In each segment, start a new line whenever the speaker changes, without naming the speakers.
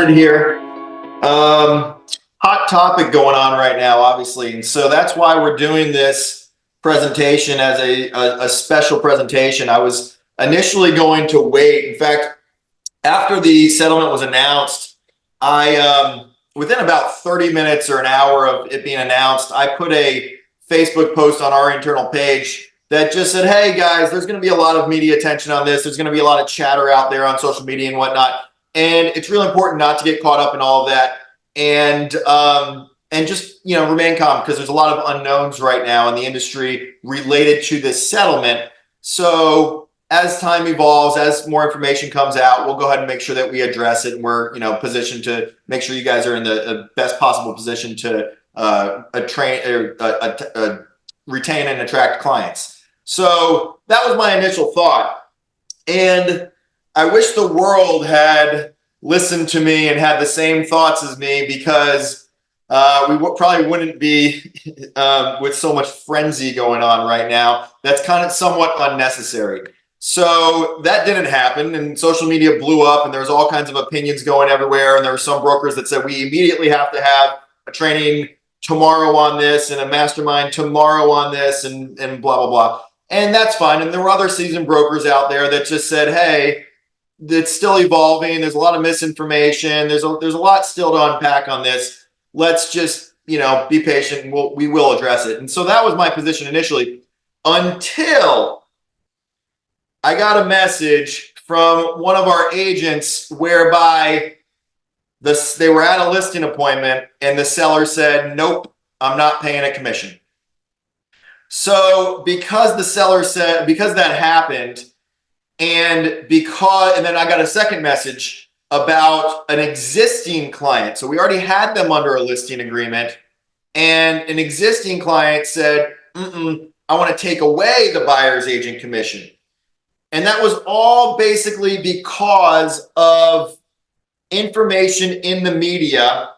started here. Hot topic going on right now, obviously. And so that's why we're doing this presentation as a special presentation. I was initially going to wait. In fact, after the settlement was announced, within about 30 minutes or an hour of it being announced, I put a Facebook post on our internal page that just said, hey guys, there's going to be a lot of media attention on this. There's going to be a lot of chatter out there on social media and whatnot. And it's really important not to get caught up in all of that and just, remain calm, because there's a lot of unknowns right now in the industry related to this settlement. So as time evolves, as more information comes out, we'll go ahead and make sure that we address it, and we're, positioned to make sure you guys are in the best possible position to retain and attract clients. So that was my initial thought. And I wish the world had listened to me and had the same thoughts as me, because we probably wouldn't be with so much frenzy going on right now. That's kind of somewhat unnecessary. So that didn't happen, and social media blew up, and there was all kinds of opinions going everywhere. And there were some brokers that said we immediately have to have a training tomorrow on this and a mastermind tomorrow on this, and blah, blah, blah. And that's fine. And there were other seasoned brokers out there that just said, hey, it's still evolving. There's a lot of misinformation. There's a lot still to unpack on this. Let's just, be patient, and we will address it. And so that was my position initially, until I got a message from one of our agents whereby they were at a listing appointment and the seller said, nope, I'm not paying a commission. So because that happened, and then I got a second message about an existing client. So we already had them under a listing agreement, and an existing client said, I want to take away the buyer's agent commission. And that was all basically because of information in the media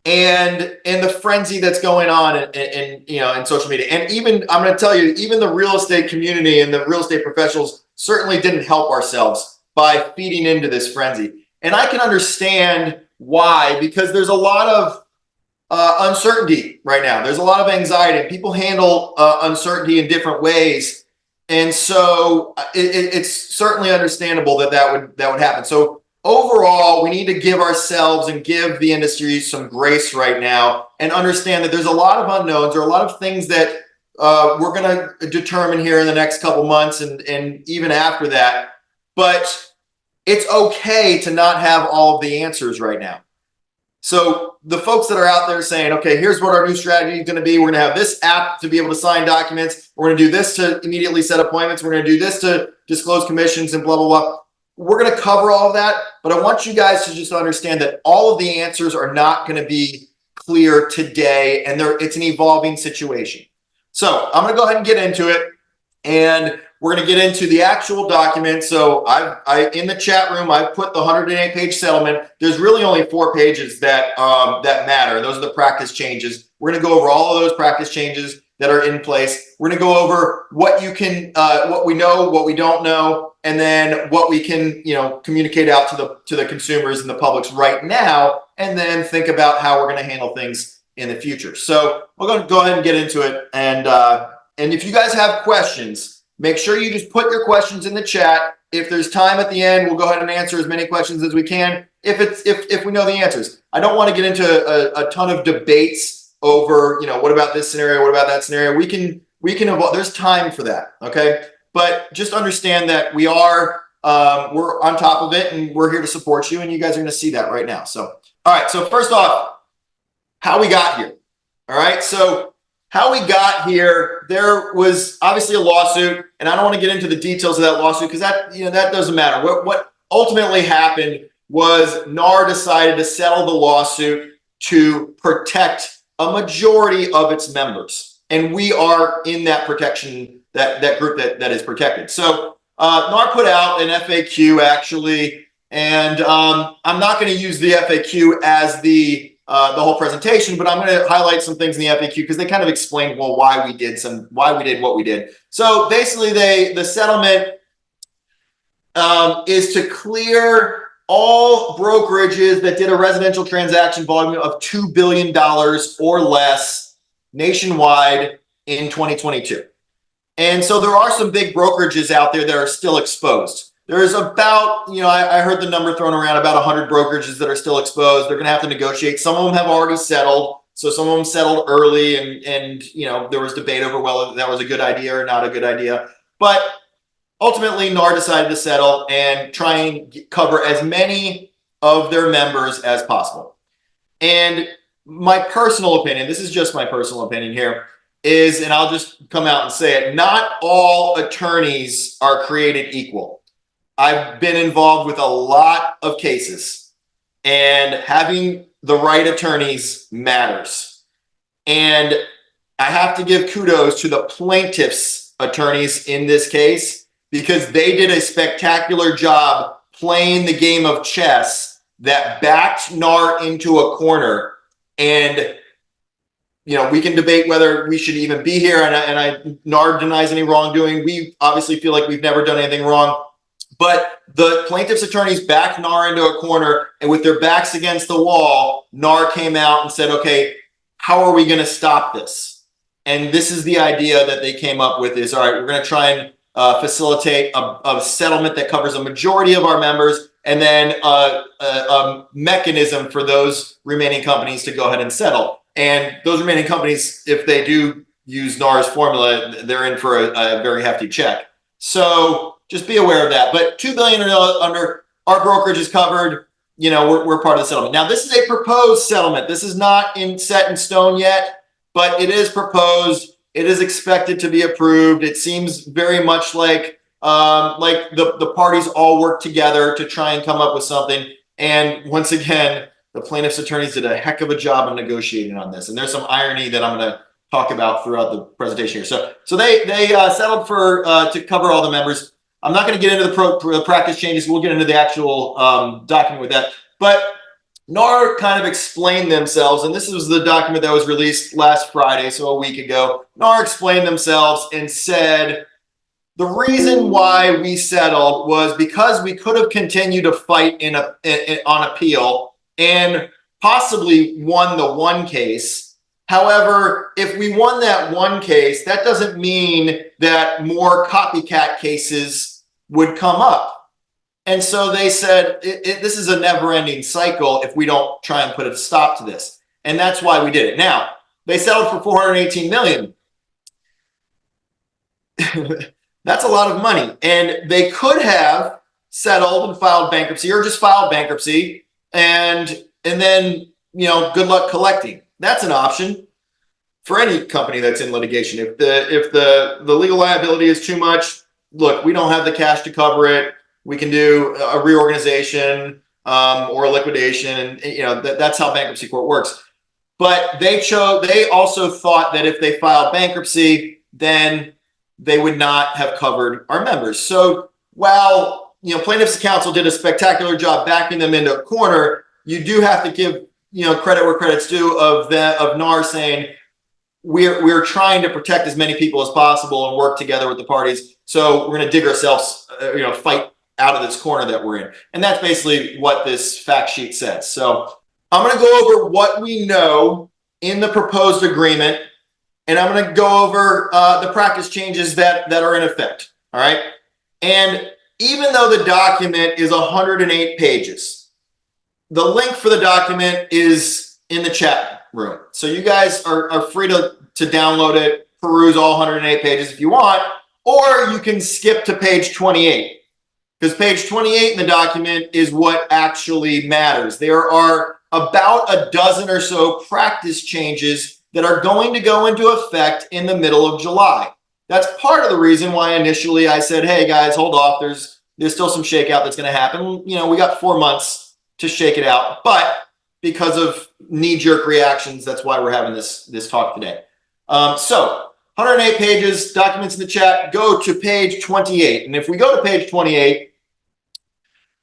and the frenzy that's going on in social media. And even, I'm going to tell you, even the real estate community and the real estate professionals certainly didn't help ourselves by feeding into this frenzy. And I can understand why, because there's a lot of uncertainty right now. There's a lot of anxiety, and people handle uncertainty in different ways. And so it's certainly understandable that would happen. So overall, we need to give ourselves and give the industry some grace right now, and understand that there's a lot of unknowns, or a lot of things that we're going to determine here in the next couple months, and even after that. But it's okay to not have all of the answers right now. So the folks that are out there saying, okay, here's what our new strategy is going to be. We're going to have this app to be able to sign documents. We're going to do this to immediately set appointments. We're going to do this to disclose commissions and blah, blah, blah. We're going to cover all of that. But I want you guys to just understand that all of the answers are not going to be clear today, and it's an evolving situation. So I'm going to go ahead and get into it, and we're going to get into the actual document. So I in the chat room, I put the 108-page settlement. There's really only 4 pages that matter. Those are the practice changes. We're going to go over all of those practice changes that are in place. We're going to go over what you can, what we know, what we don't know, and then what we can, communicate out to the consumers and the publics right now, and then think about how we're going to handle things in the future. So we're going to go ahead and get into it. And if you guys have questions, make sure you just put your questions in the chat. If there's time at the end, we'll go ahead and answer as many questions as we can if we know the answers. I don't want to get into a ton of debates over, what about this scenario? What about that scenario? We can evolve. There's time for that. Okay. But just understand that we're on top of it, and we're here to support you, and you guys are going to see that right now. So, all right. So first off, how we got here. All right. So how we got here, there was obviously a lawsuit, and I don't want to get into the details of that lawsuit, because that doesn't matter. What ultimately happened was NAR decided to settle the lawsuit to protect a majority of its members, and we are in that protection, that group that is protected. So NAR put out an FAQ actually, and I'm not going to use the FAQ as the whole presentation, but I'm going to highlight some things in the FAQ because they kind of explain, well, why we did what we did. So basically, the settlement is to clear all brokerages that did a residential transaction volume of $2 billion or less nationwide in 2022. And so there are some big brokerages out there that are still exposed. There's about, I heard the number thrown around, about 100 brokerages that are still exposed. They're going to have to negotiate. Some of them have already settled. So some of them settled early and there was debate over whether that was a good idea or not a good idea. But ultimately, NAR decided to settle and try and cover as many of their members as possible. And my personal opinion, this is just my personal opinion here, is, and I'll just come out and say it, not all attorneys are created equal. I've been involved with a lot of cases, and having the right attorneys matters. And I have to give kudos to the plaintiff's attorneys in this case, because they did a spectacular job playing the game of chess that backed NAR into a corner. And we can debate whether we should even be here, and NAR denies any wrongdoing. We obviously feel like we've never done anything wrong, but the plaintiff's attorneys backed NAR into a corner, and with their backs against the wall, NAR came out and said, okay, how are we going to stop this? And this is the idea that they came up with is, all right, we're going to try and facilitate a settlement that covers a majority of our members, and then a mechanism for those remaining companies to go ahead and settle. And those remaining companies, if they do use NAR's formula, they're in for a very hefty check. So just be aware of that. But $2 billion or under, our brokerage is covered. We're part of the settlement. Now, this is a proposed settlement. This is not set in stone yet, but it is proposed. It is expected to be approved. It seems very much like the parties all work together to try and come up with something. And once again, the plaintiff's attorneys did a heck of a job of negotiating on this. And there's some irony that I'm going to talk about throughout the presentation here. So they settled for to cover all the members. I'm not going to get into the practice changes. We'll get into the actual document with that. But NAR kind of explained themselves, and this was the document that was released last Friday, so a week ago. NAR explained themselves and said, the reason why we settled was because we could have continued to fight on appeal and possibly won the one case. However, if we won that one case, that doesn't mean that more copycat cases would come up. And so they said, this is a never-ending cycle if we don't try and put a stop to this. And that's why we did it. Now, they settled for $418 million. That's a lot of money. And they could have settled and filed bankruptcy, or just filed bankruptcy, and then, good luck collecting. That's an option for any company that's in litigation. If the legal liability is too much, look, we don't have the cash to cover it. We can do a reorganization or a liquidation, and that's how bankruptcy court works. But they also thought that if they filed bankruptcy, then they would not have covered our members. So while plaintiffs' counsel did a spectacular job backing them into a corner, you do have to give credit where credit's due of NAR saying we're trying to protect as many people as possible and work together with the parties. So we're going to dig ourselves, fight out of this corner that we're in. And that's basically what this fact sheet says. So I'm going to go over what we know in the proposed agreement, and I'm going to go over the practice changes that are in effect. All right. And even though the document is 108 pages, the link for the document is in the chat room. So you guys are free to download it, peruse all 108 pages if you want, or you can skip to page 28. Because page 28 in the document is what actually matters. There are about a dozen or so practice changes that are going to go into effect in the middle of July. That's part of the reason why initially I said, hey guys, hold off. There's still some shakeout that's going to happen. We got 4 months to shake it out. But because of knee-jerk reactions, that's why we're having this talk today. So 108 pages, documents in the chat, go to page 28. And if we go to page 28,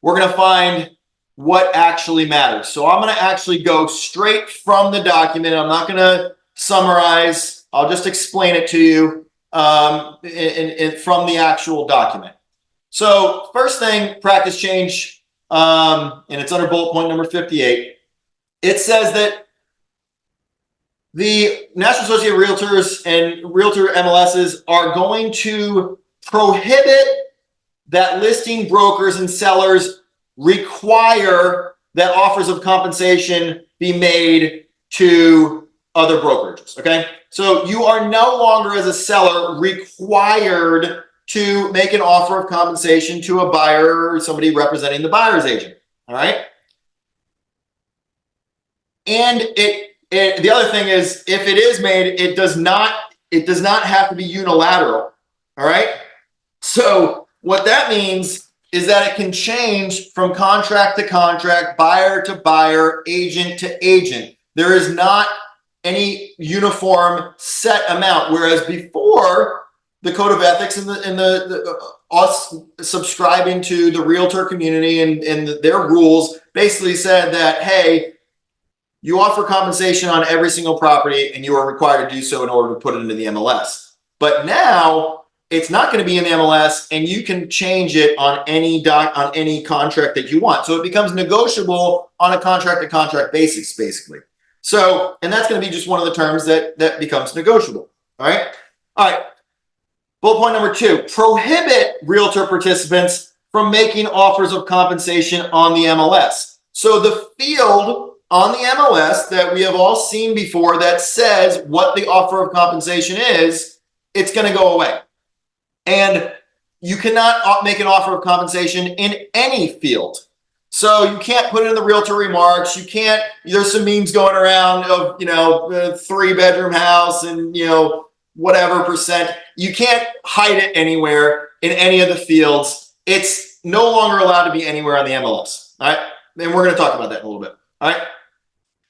we're going to find what actually matters. So I'm going to actually go straight from the document. I'm not going to summarize. I'll just explain it to you from the actual document. So first thing, practice change and it's under bullet point number 58. It says that the National Association of Realtors and Realtor MLSs are going to prohibit that listing brokers and sellers require that offers of compensation be made to other brokerages, okay? So you are no longer, as a seller, required to make an offer of compensation to a buyer or somebody representing the buyer's agent, all right? And the other thing is, if it is made, it does not have to be unilateral, all right? So what that means is that it can change from contract to contract, buyer to buyer, agent to agent. There is not any uniform set amount, whereas before, the code of ethics and us subscribing to the realtor community and their rules basically said that, hey, you offer compensation on every single property and you are required to do so in order to put it into the MLS. But now it's not going to be in the MLS, and you can change it on any contract that you want. So it becomes negotiable on a contract to contract basis, basically. So, and that's going to be just one of the terms that becomes negotiable. All right. All right. Bullet point number 2, prohibit realtor participants from making offers of compensation on the MLS. So the field on the MLS that we have all seen before that says what the offer of compensation is, it's going to go away. And you cannot make an offer of compensation in any field. So you can't put it in the realtor remarks. You can't, there's some memes going around of, a 3-bedroom house and, whatever percent. You can't hide it anywhere in any of the fields. It's no longer allowed to be anywhere on the MLS. All right. And we're going to talk about that in a little bit. All right.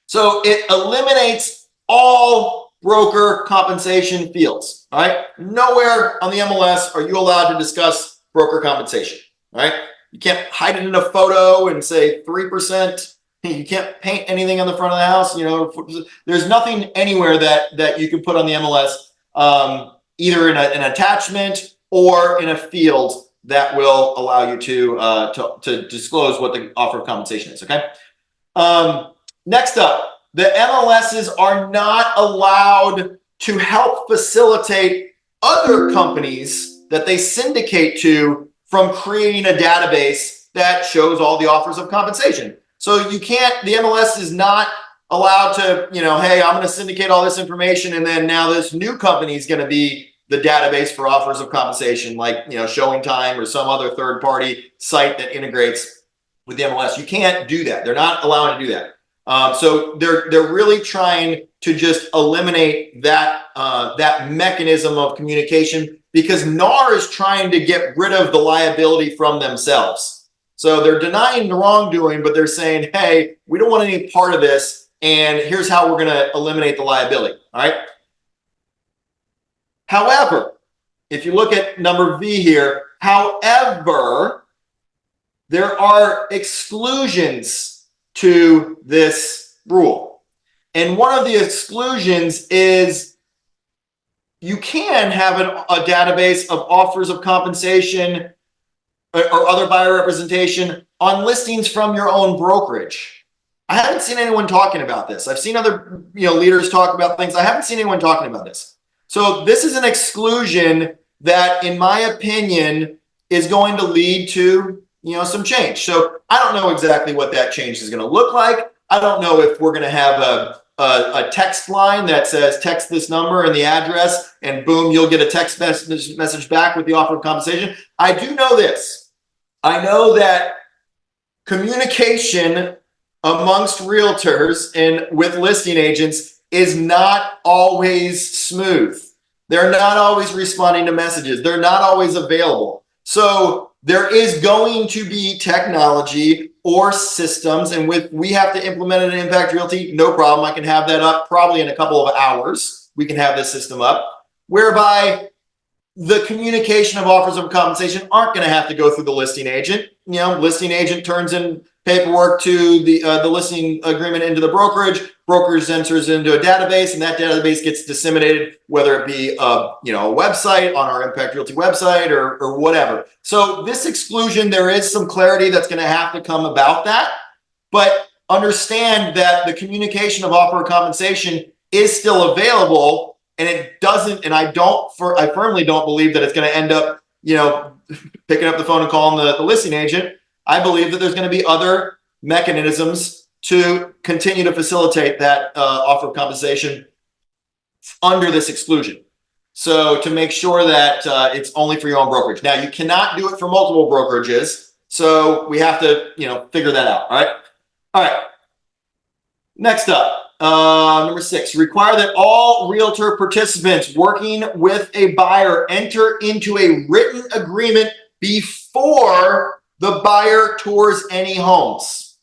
So it eliminates all broker compensation fields. All right. Nowhere on the MLS are you allowed to discuss broker compensation. All right. You can't hide it in a photo and say 3%. You can't paint anything on the front of the house. There's nothing anywhere that you can put on the MLS, either in an attachment or in a field that will allow you to disclose what the offer of compensation is. Okay. Next up, the MLSs are not allowed to help facilitate other companies that they syndicate to from creating a database that shows all the offers of compensation. So the MLS is not allowed to, hey, I'm going to syndicate all this information, and then now this new company is going to be the database for offers of compensation, like, Showing Time or some other third-party site that integrates with the MLS. You can't do that. They're not allowed to do that. So they're really trying to just eliminate that mechanism of communication, because NAR is trying to get rid of the liability from themselves. So they're denying the wrongdoing, but they're saying, hey, we don't want any part of this, and here's how we're going to eliminate the liability. All right. However, if you look at number V here, however, there are exclusions to this rule. And one of the exclusions is you can have a database of offers of compensation or other buyer representation on listings from your own brokerage. I haven't seen anyone talking about this. I've seen other leaders talk about things. I haven't seen anyone talking about this. So this is an exclusion that, in my opinion, is going to lead to some change. So I don't know exactly what that change is going to look like. I don't know if we're going to have a text line that says text this number and the address, and boom, you'll get a text message back with the offer of compensation. I do know this. I know that communication amongst realtors and with listing agents is not always smooth. They're not always responding to messages. They're not always available. So there is going to be technology or systems, and we have to implement it in Impact Realty, no problem. I can have that up probably in a couple of hours. We can have this system up, whereby the communication of offers of compensation aren't going to have to go through the listing agent. Listing agent turns in paperwork to the listing agreement into the brokerage. Brokerage enters into a database, and that database gets disseminated, whether it be a website on our Impact Realty website or whatever. So this exclusion, there is some clarity that's going to have to come about that, but understand that the communication of offer of compensation is still available, and it doesn't. And I firmly don't believe that it's going to end up, picking up the phone and calling the listing agent. I believe that there's going to be other mechanisms to continue to facilitate that offer of compensation under this exclusion. So to make sure that it's only for your own brokerage. Now, you cannot do it for multiple brokerages. So we have to, figure that out. All right. All right. Next up, number 6, require that all realtor participants working with a buyer enter into a written agreement before the buyer tours any homes.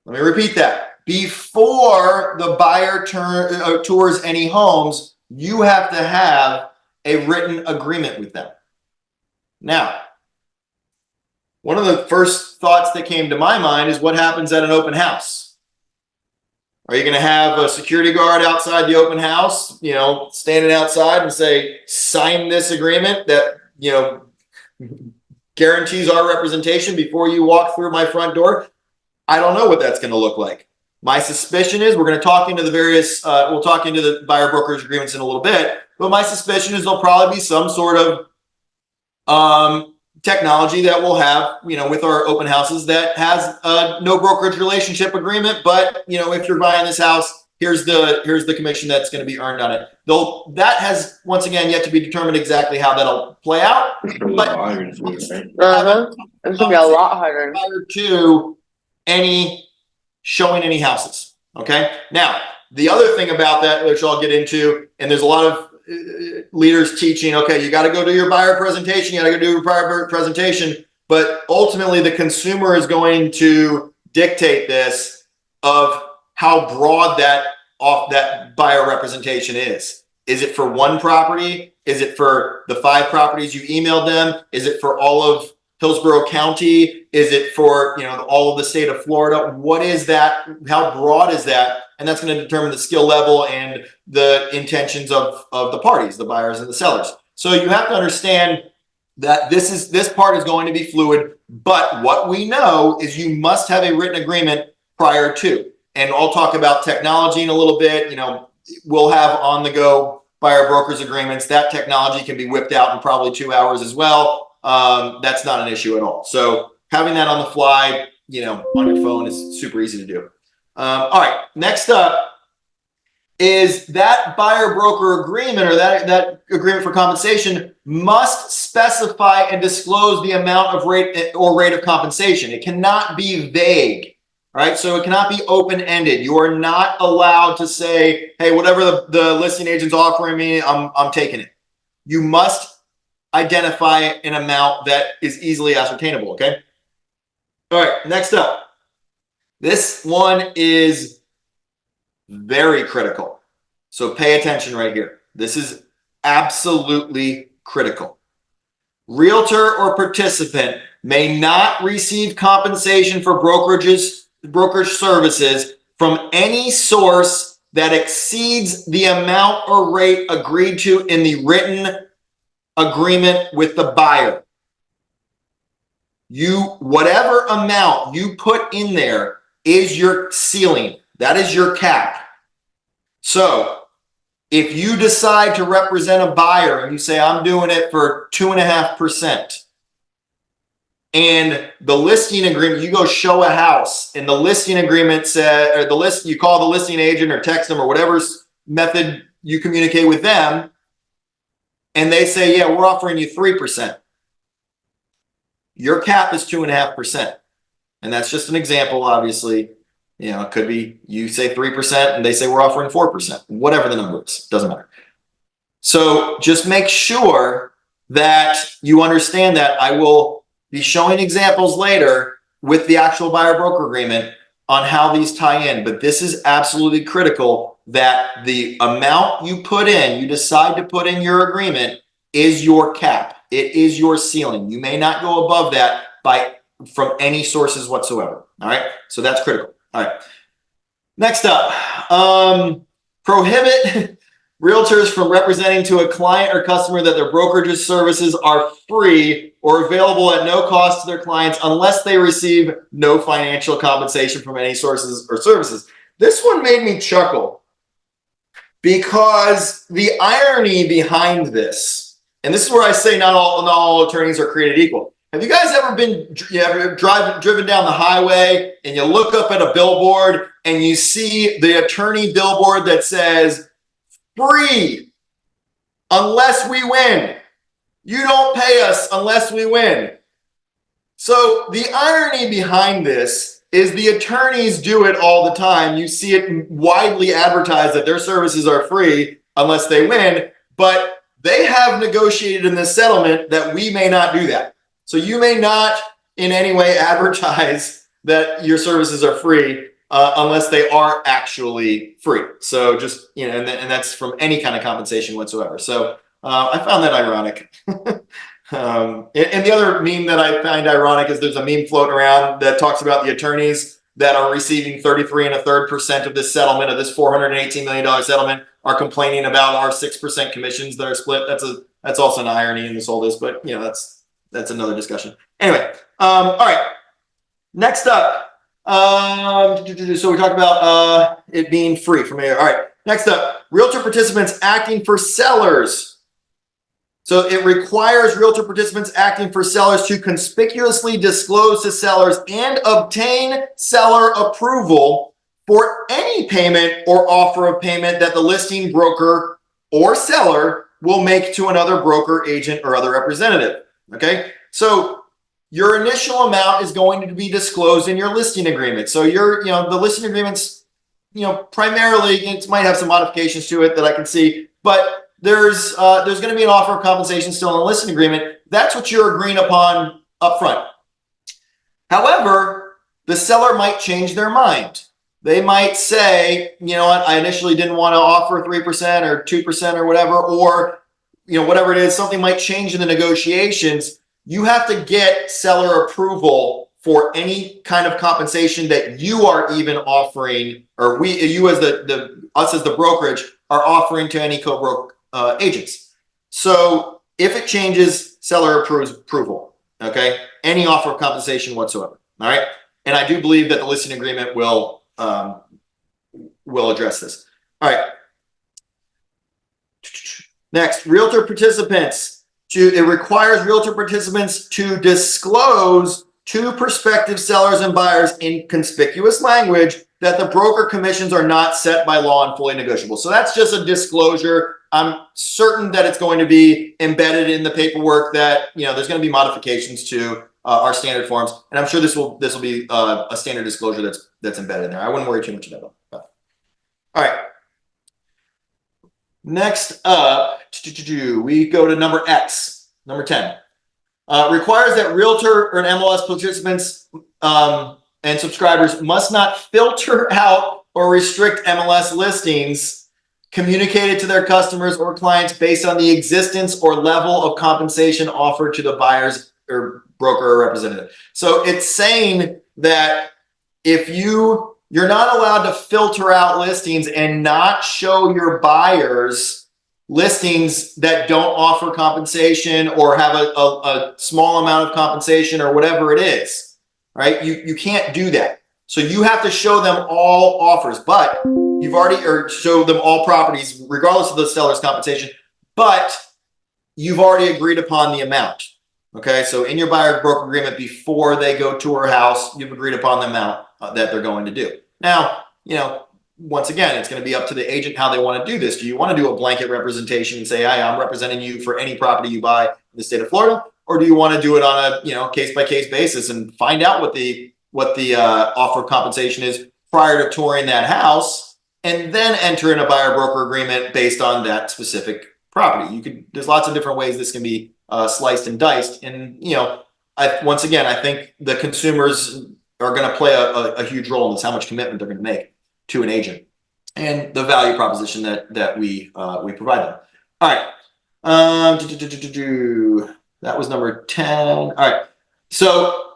Let me repeat that. Before the buyer tours any homes, you have to have a written agreement with them. Now, one of the first thoughts that came to my mind is what happens at an open house. Are you going to have a security guard outside the open house, standing outside and say, sign this agreement that, guarantees our representation before you walk through my front door? I don't know what that's going to look like. My suspicion is we're going to talk into the various, we'll talk into the buyer brokerage agreements in a little bit, but my suspicion is there'll probably be some sort of technology that we'll have, with our open houses that has a no brokerage relationship agreement. But, if you're buying this house, here's the commission that's going to be earned on it. Though that has, once again, yet to be determined exactly how that'll play out. But
It's gonna be a lot harder.
Prior to showing any houses. Okay. Now, the other thing about that, which I'll get into, and there's a lot of leaders teaching, okay, you got to go do your buyer presentation, you got to go do your buyer presentation, but ultimately the consumer is going to dictate this of how broad that buyer representation is. Is it for one property? Is it for the 5 properties you emailed them? Is it for all of Hillsborough County? Is it for all of the state of Florida? What is that? How broad is that? And that's going to determine the skill level and the intentions of the parties, the buyers and the sellers. So you have to understand that this part is going to be fluid, but what we know is you must have a written agreement prior to. And I'll talk about technology in a little bit. We'll have on the go buyer brokers agreements. That technology can be whipped out in probably 2 hours as well. That's not an issue at all. So having that on the fly, on your phone is super easy to do. All right. Next up is that buyer broker agreement, or that agreement for compensation, must specify and disclose the amount of rate of compensation. It cannot be vague. All right. So it cannot be open-ended. You are not allowed to say, hey, whatever the listing agent's offering me, I'm taking it. You must identify an amount that is easily ascertainable. Okay. All right. Next up. This one is very critical. So pay attention right here. This is absolutely critical. Realtor or participant may not receive compensation for brokerage services from any source that exceeds the amount or rate agreed to in the written agreement with the buyer. Whatever amount you put in there is your ceiling. That is your cap. So if you decide to represent a buyer and you say, I'm doing it for 2.5%, and the listing agreement, you go show a house and the listing agreement said, or you call the listing agent or text them or whatever method you communicate with them, and they say, yeah, we're offering you 3%. Your cap is 2.5%. And that's just an example, obviously. It could be you say 3% and they say we're offering 4%, whatever the number is, doesn't matter. So just make sure that you understand that. I will be showing examples later with the actual buyer broker agreement on how these tie in, but this is absolutely critical that the amount you decide to put in your agreement is your cap. It is your ceiling. You may not go above that by from any sources whatsoever. All right, so that's critical. All right, next up, prohibit realtors from representing to a client or customer that their brokerage services are free or available at no cost to their clients unless they receive no financial compensation from any sources or services. This one made me chuckle because the irony behind this, and this is where I say not all attorneys are created equal. Have you guys ever driven down the highway and you look up at a billboard and you see the attorney billboard that says free unless we win? You don't pay us unless we win. So the irony behind this is the attorneys do it all the time. You see it widely advertised that their services are free unless they win, but they have negotiated in this settlement that we may not do that. So you may not in any way advertise that your services are free unless they are actually free. So just, and that's from any kind of compensation whatsoever. So I found that ironic. And the other meme that I find ironic is there's a meme floating around that talks about the attorneys that are receiving 33 1/3% of this settlement, of this $418 million settlement, are complaining about our 6% commissions that are split. That's also an irony in this whole this, but that's another discussion. Anyway, all right. Next up, so we talked about it being free from here. All right. Next up, realtor participants acting for sellers. So it requires realtor participants acting for sellers to conspicuously disclose to sellers and obtain seller approval for any payment or offer of payment that the listing broker or seller will make to another broker, agent, or other representative. Okay, so your initial amount is going to be disclosed in your listing agreement. So the listing agreements, primarily it might have some modifications to it that I can see, but there's going to be an offer of compensation still in the listing agreement. That's what you're agreeing upon up front. However, the seller might change their mind. They might say, you know what, I initially didn't want to offer 3% or 2% or whatever, or whatever it is, something might change in the negotiations. You have to get seller approval for any kind of compensation that you are even offering, or you as us as the brokerage are offering to any co-broke agents. So if it changes, seller approval. Okay, any offer of compensation whatsoever. All right, and I do believe that the listing agreement will address this. All right. Next, realtor participants. It requires realtor participants to disclose to prospective sellers and buyers in conspicuous language that the broker commissions are not set by law and fully negotiable. So that's just a disclosure. I'm certain that it's going to be embedded in the paperwork that, there's going to be modifications to our standard forms. And I'm sure this will be a standard disclosure that's embedded in there. I wouldn't worry too much about that. All right. Next up, we go to number X, number 10. Requires that realtor or MLS participants and subscribers must not filter out or restrict MLS listings communicated to their customers or clients based on the existence or level of compensation offered to the buyers or broker or representative. So it's saying that if you're not allowed to filter out listings and not show your buyers listings that don't offer compensation or have a small amount of compensation or whatever it is, right? You can't do that. So you have to show them all offers, but or show them all properties regardless of the seller's compensation, but you've already agreed upon the amount. Okay, so in your buyer broker agreement, before they go tour a house, you've agreed upon the amount that they're going to do. Now, once again, it's going to be up to the agent how they want to do this. Do you want to do a blanket representation and say, hey, I'm representing you for any property you buy in the state of Florida? Or do you want to do it on a case-by-case basis and find out what the offer of compensation is prior to touring that house, and then enter in a buyer broker agreement based on that specific property? There's lots of different ways this can be sliced and diced. And, once again, I think the consumers are going to play a huge role in this, how much commitment they're going to make to an agent and the value proposition that we provide them. All right. That was number 10. All right. So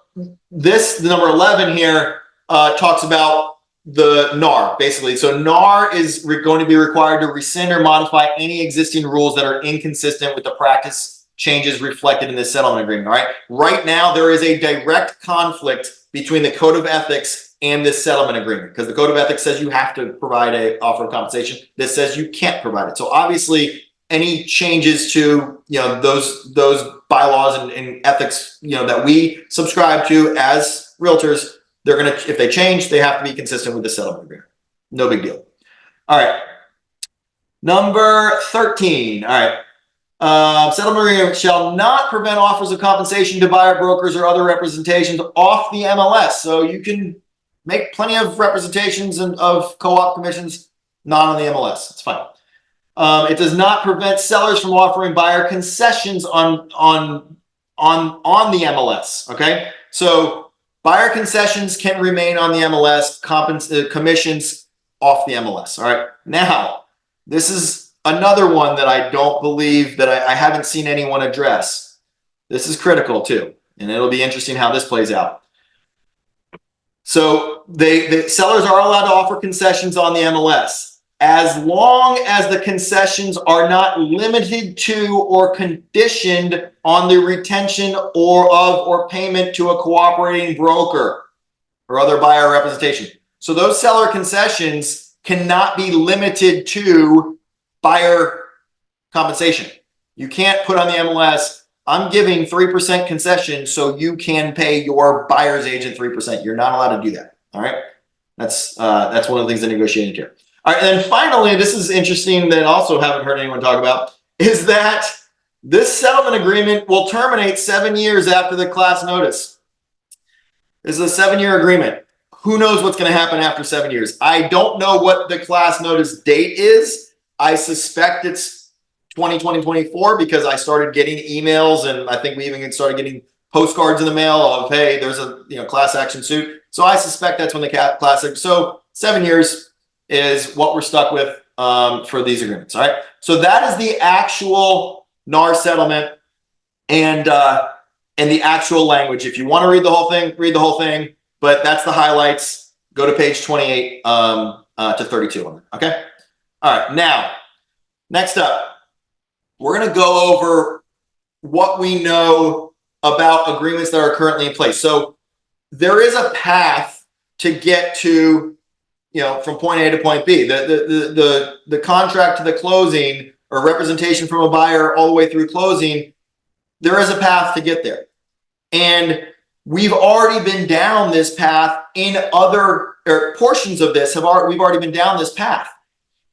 this, the number 11 here, talks about the NAR, basically. So NAR is going to be required to rescind or modify any existing rules that are inconsistent with the practice changes reflected in this settlement agreement. All right. Right now, there is a direct conflict between the code of ethics and this settlement agreement, because the code of ethics says you have to provide an offer of compensation. This says you can't provide it. So obviously, any changes to those bylaws and ethics that we subscribe to as realtors, they're gonna, if they change, they have to be consistent with the settlement agreement. No big deal. All right. Number 13. All right. Settlement agreement shall not prevent offers of compensation to buyer brokers or other representations off the MLS. So you can make plenty of representations and of co-op commissions not on the MLS. It's fine. It does not prevent sellers from offering buyer concessions on the MLS. Okay, so buyer concessions can remain on the MLS. Commissions off the MLS. All right. Now, this is another one that I don't believe that I haven't seen anyone address. This is critical too, and it'll be interesting how this plays out. So the sellers are allowed to offer concessions on the MLS as long as the concessions are not limited to or conditioned on the retention or payment to a cooperating broker or other buyer representation. So those seller concessions cannot be limited to buyer compensation. You can't put on the MLS, I'm giving 3% concession so you can pay your buyer's agent 3%. You're not allowed to do that. All right. That's one of the things that negotiated here. All right. And then finally, this is interesting that I also haven't heard anyone talk about, is that this settlement agreement will terminate 7 years after the class notice. This is a 7-year agreement. Who knows what's going to happen after 7 years? I don't know what the class notice date is. I suspect it's 2024 because I started getting emails, and I think we even started getting postcards in the mail of, hey, there's a class action suit. So I suspect that's when the class. So 7 years is what we're stuck with for these agreements. All right. So that is the actual NAR settlement and the actual language. If you want to read the whole thing, read the whole thing. But that's the highlights. Go to page 28 to 32 on it. Okay. All right. Now, next up, we're going to go over what we know about agreements that are currently in place. So there is a path to get to, from point A to point B. The contract to the closing or representation from a buyer all the way through closing, there is a path to get there. And we've already been down this path in other portions of this. We've already been down this path.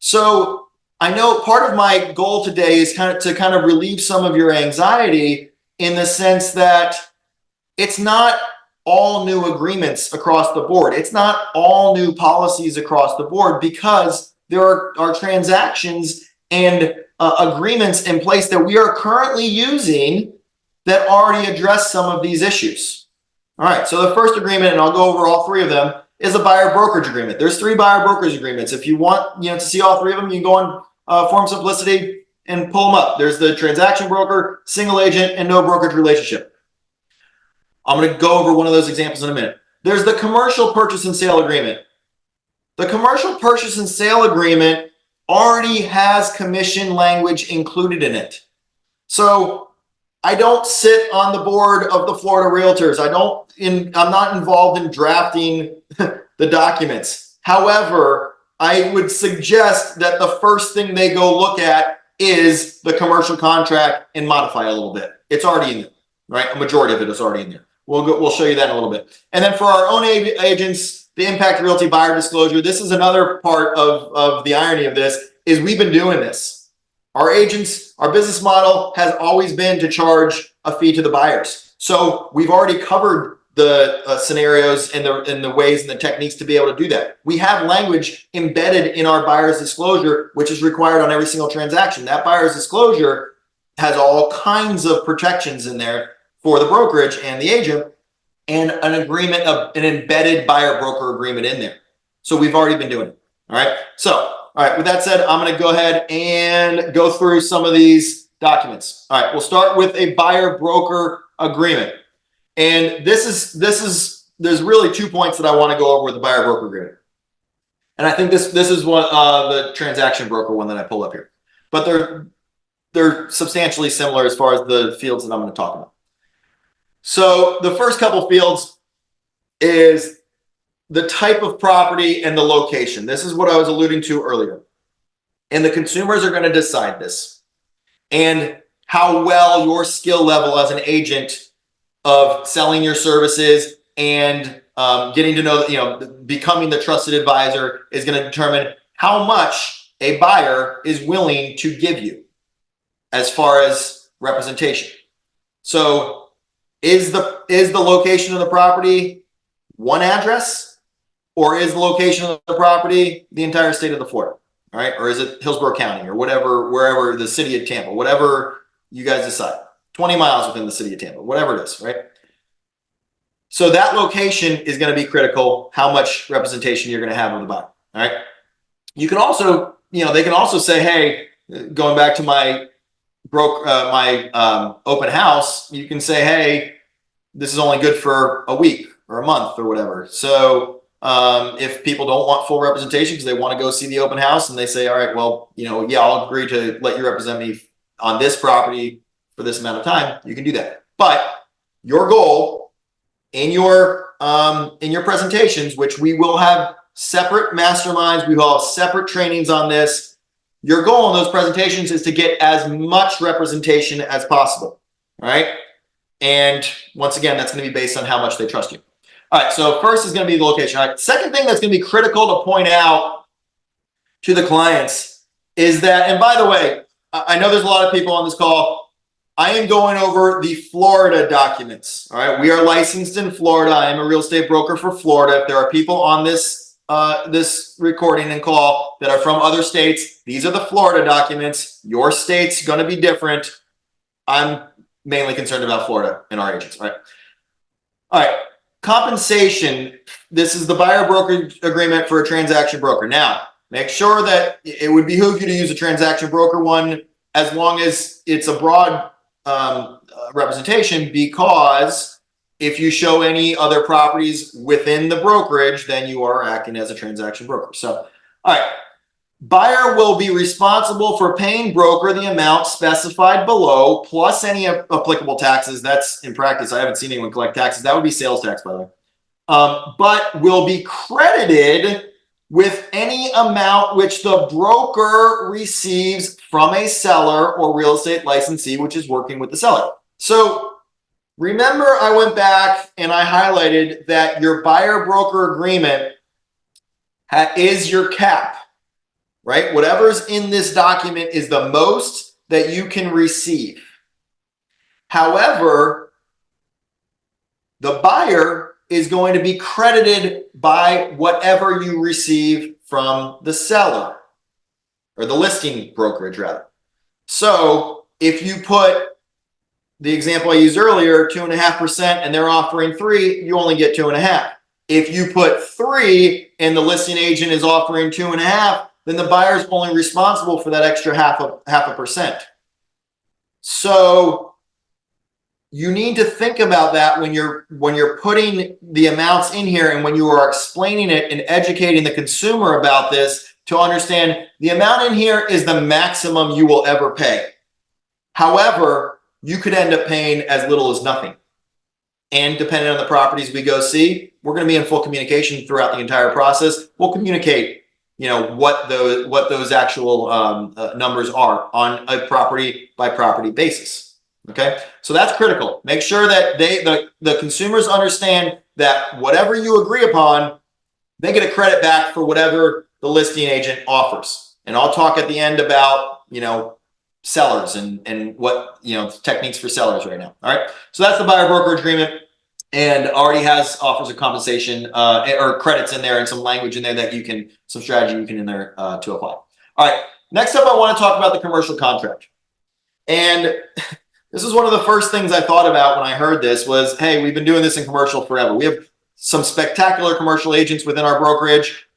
So I know part of my goal today is to relieve some of your anxiety in the sense that it's not all new agreements across the board. It's not all new policies across the board because there are transactions and agreements in place that we are currently using that already address some of these issues. All right, so the first agreement, and I'll go over all three of them, is a buyer brokerage agreement. There's 3 buyer brokerage agreements. If you want to see all 3 of them, you can go on Form Simplicity and pull them up. There's the transaction broker, single agent, and no brokerage relationship. I'm going to go over one of those examples in a minute. There's the commercial purchase and sale agreement. The commercial purchase and sale agreement already has commission language included in it. So I don't sit on the board of the Florida Realtors. I'm not involved in drafting the documents. However, I would suggest that the first thing they go look at is the commercial contract and modify a little bit. It's already in there, right? A majority of it is already in there. We'll show you that in a little bit. And then for our own agents, the Impact Realty buyer disclosure. This is another part of the irony of this is we've been doing this. Our agents, our business model has always been to charge a fee to the buyers. So we've already covered the scenarios and the ways and the techniques to be able to do that. We have language embedded in our buyer's disclosure, which is required on every single transaction. That buyer's disclosure has all kinds of protections in there for the brokerage and the agent, and an agreement of an embedded buyer broker agreement in there. So we've already been doing it. All right. So, all right. With that said, I'm going to go ahead and go through some of these documents. All right. We'll start with a buyer broker agreement. And there's really 2 points that I want to go over with the buyer broker agreement. And I think this is what the transaction broker one that I pulled up here, but they're substantially similar as far as the fields that I'm going to talk about. So the first couple fields is the type of property and the location. This is what I was alluding to earlier. And the consumers are going to decide this, and how well your skill level as an agent of selling your services and getting to know, becoming the trusted advisor is going to determine how much a buyer is willing to give you as far as representation. So is the location of the property one address, or is the location of the property the entire state of the Florida? All right. Or is it Hillsborough County or whatever, wherever, the city of Tampa, whatever you guys decide, 20 miles within the city of Tampa, whatever it is, right? So that location is going to be critical, how much representation you're going to have on the buyer. All right. You can also, they can also say, hey, going back to my open house, you can say, hey, this is only good for a week or a month or whatever. So if people don't want full representation because they want to go see the open house and they say, all right, well, yeah, I'll agree to let you represent me on this property for this amount of time, you can do that. But your goal in your presentations, which we will have separate masterminds, we will have separate trainings on this. Your goal in those presentations is to get as much representation as possible. All right. And once again, that's going to be based on how much they trust you. All right. So first is going to be the location. All right. Second thing that's going to be critical to point out to the clients is that, and by the way, I know there's a lot of people on this call. I am going over the Florida documents. All right. We are licensed in Florida. I am a real estate broker for Florida. If there are people on this recording and call that are from other states, these are the Florida documents. Your state's going to be different. I'm mainly concerned about Florida and our agents. All right. Compensation. This is the buyer broker agreement for a transaction broker. Now, make sure that it would behoove you to use a transaction broker one as long as it's a broad representation, because if you show any other properties within the brokerage, then you are acting as a transaction broker. So, all right. Buyer will be responsible for paying broker the amount specified below, plus any applicable taxes. That's in practice. I haven't seen anyone collect taxes. That would be sales tax, by the way. But will be credited with any amount which the broker receives from a seller or real estate licensee, which is working with the seller. So remember, I went back and I highlighted that your buyer broker agreement is your cap. Right? Whatever's in this document is the most that you can receive. However, the buyer is going to be credited by whatever you receive from the seller, or the listing brokerage rather. So if you put the example I used earlier, 2.5%, and they're offering 3%, you only get 2.5%. If you put 3% and the listing agent is offering 2.5%, then the buyer is only responsible for that extra half a percent. So you need to think about that when you're putting the amounts in here, and when you are explaining it and educating the consumer about this, to understand the amount in here is the maximum you will ever pay. However, you could end up paying as little as nothing. And depending on the properties we go see, we're going to be in full communication throughout the entire process. We'll communicate what those actual numbers are on a property by property basis. Okay, so that's critical. Make sure that the consumers understand that whatever you agree upon, they get a credit back for whatever the listing agent offers. And I'll talk at the end about sellers and what techniques for sellers right now. All right, so that's the buyer broker agreement. And already has offers of compensation or credits in there, and some language in there that some strategy you can in there to apply. All right. Next up, I want to talk about the commercial contract. And this is one of the first things I thought about when I heard this was, hey, we've been doing this in commercial forever. We have some spectacular commercial agents within our brokerage.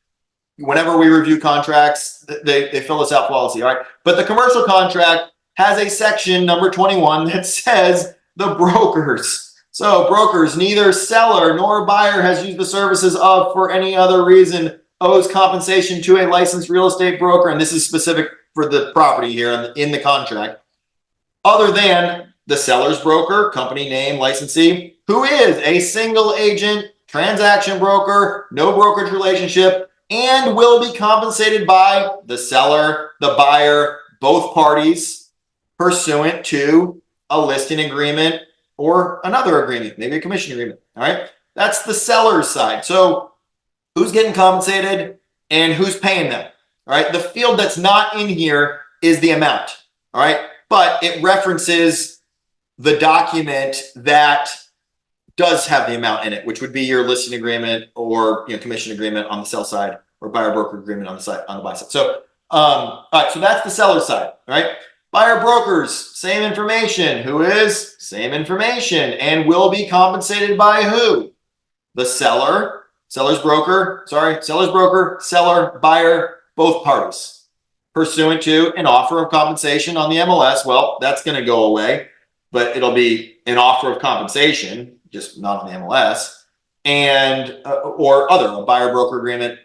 Whenever we review contracts, they fill us out flawlessly. All right. But the commercial contract has a section number 21 that says the brokers So brokers, neither seller nor buyer has used the services of for any other reason owes compensation to a licensed real estate broker. And this is specific for the property here in the contract, other than the seller's broker, company name, licensee, who is a single agent, transaction broker, no brokerage relationship, and will be compensated by the seller, the buyer, both parties, pursuant to a listing agreement or another agreement, maybe a commission agreement. All right. That's the seller's side. So who's getting compensated and who's paying them? All right. The field that's not in here is the amount. All right. But it references the document that does have the amount in it, which would be your listing agreement or commission agreement on the sell side or buyer broker agreement on the buy side. So all right, so that's the seller side. All right. Buyer brokers, same information. Who is? Same information. And will be compensated by who? The seller, seller's broker, seller, buyer, both parties. Pursuant to an offer of compensation on the MLS. Well, that's going to go away, but it'll be an offer of compensation, just not on the MLS. And or a buyer broker agreement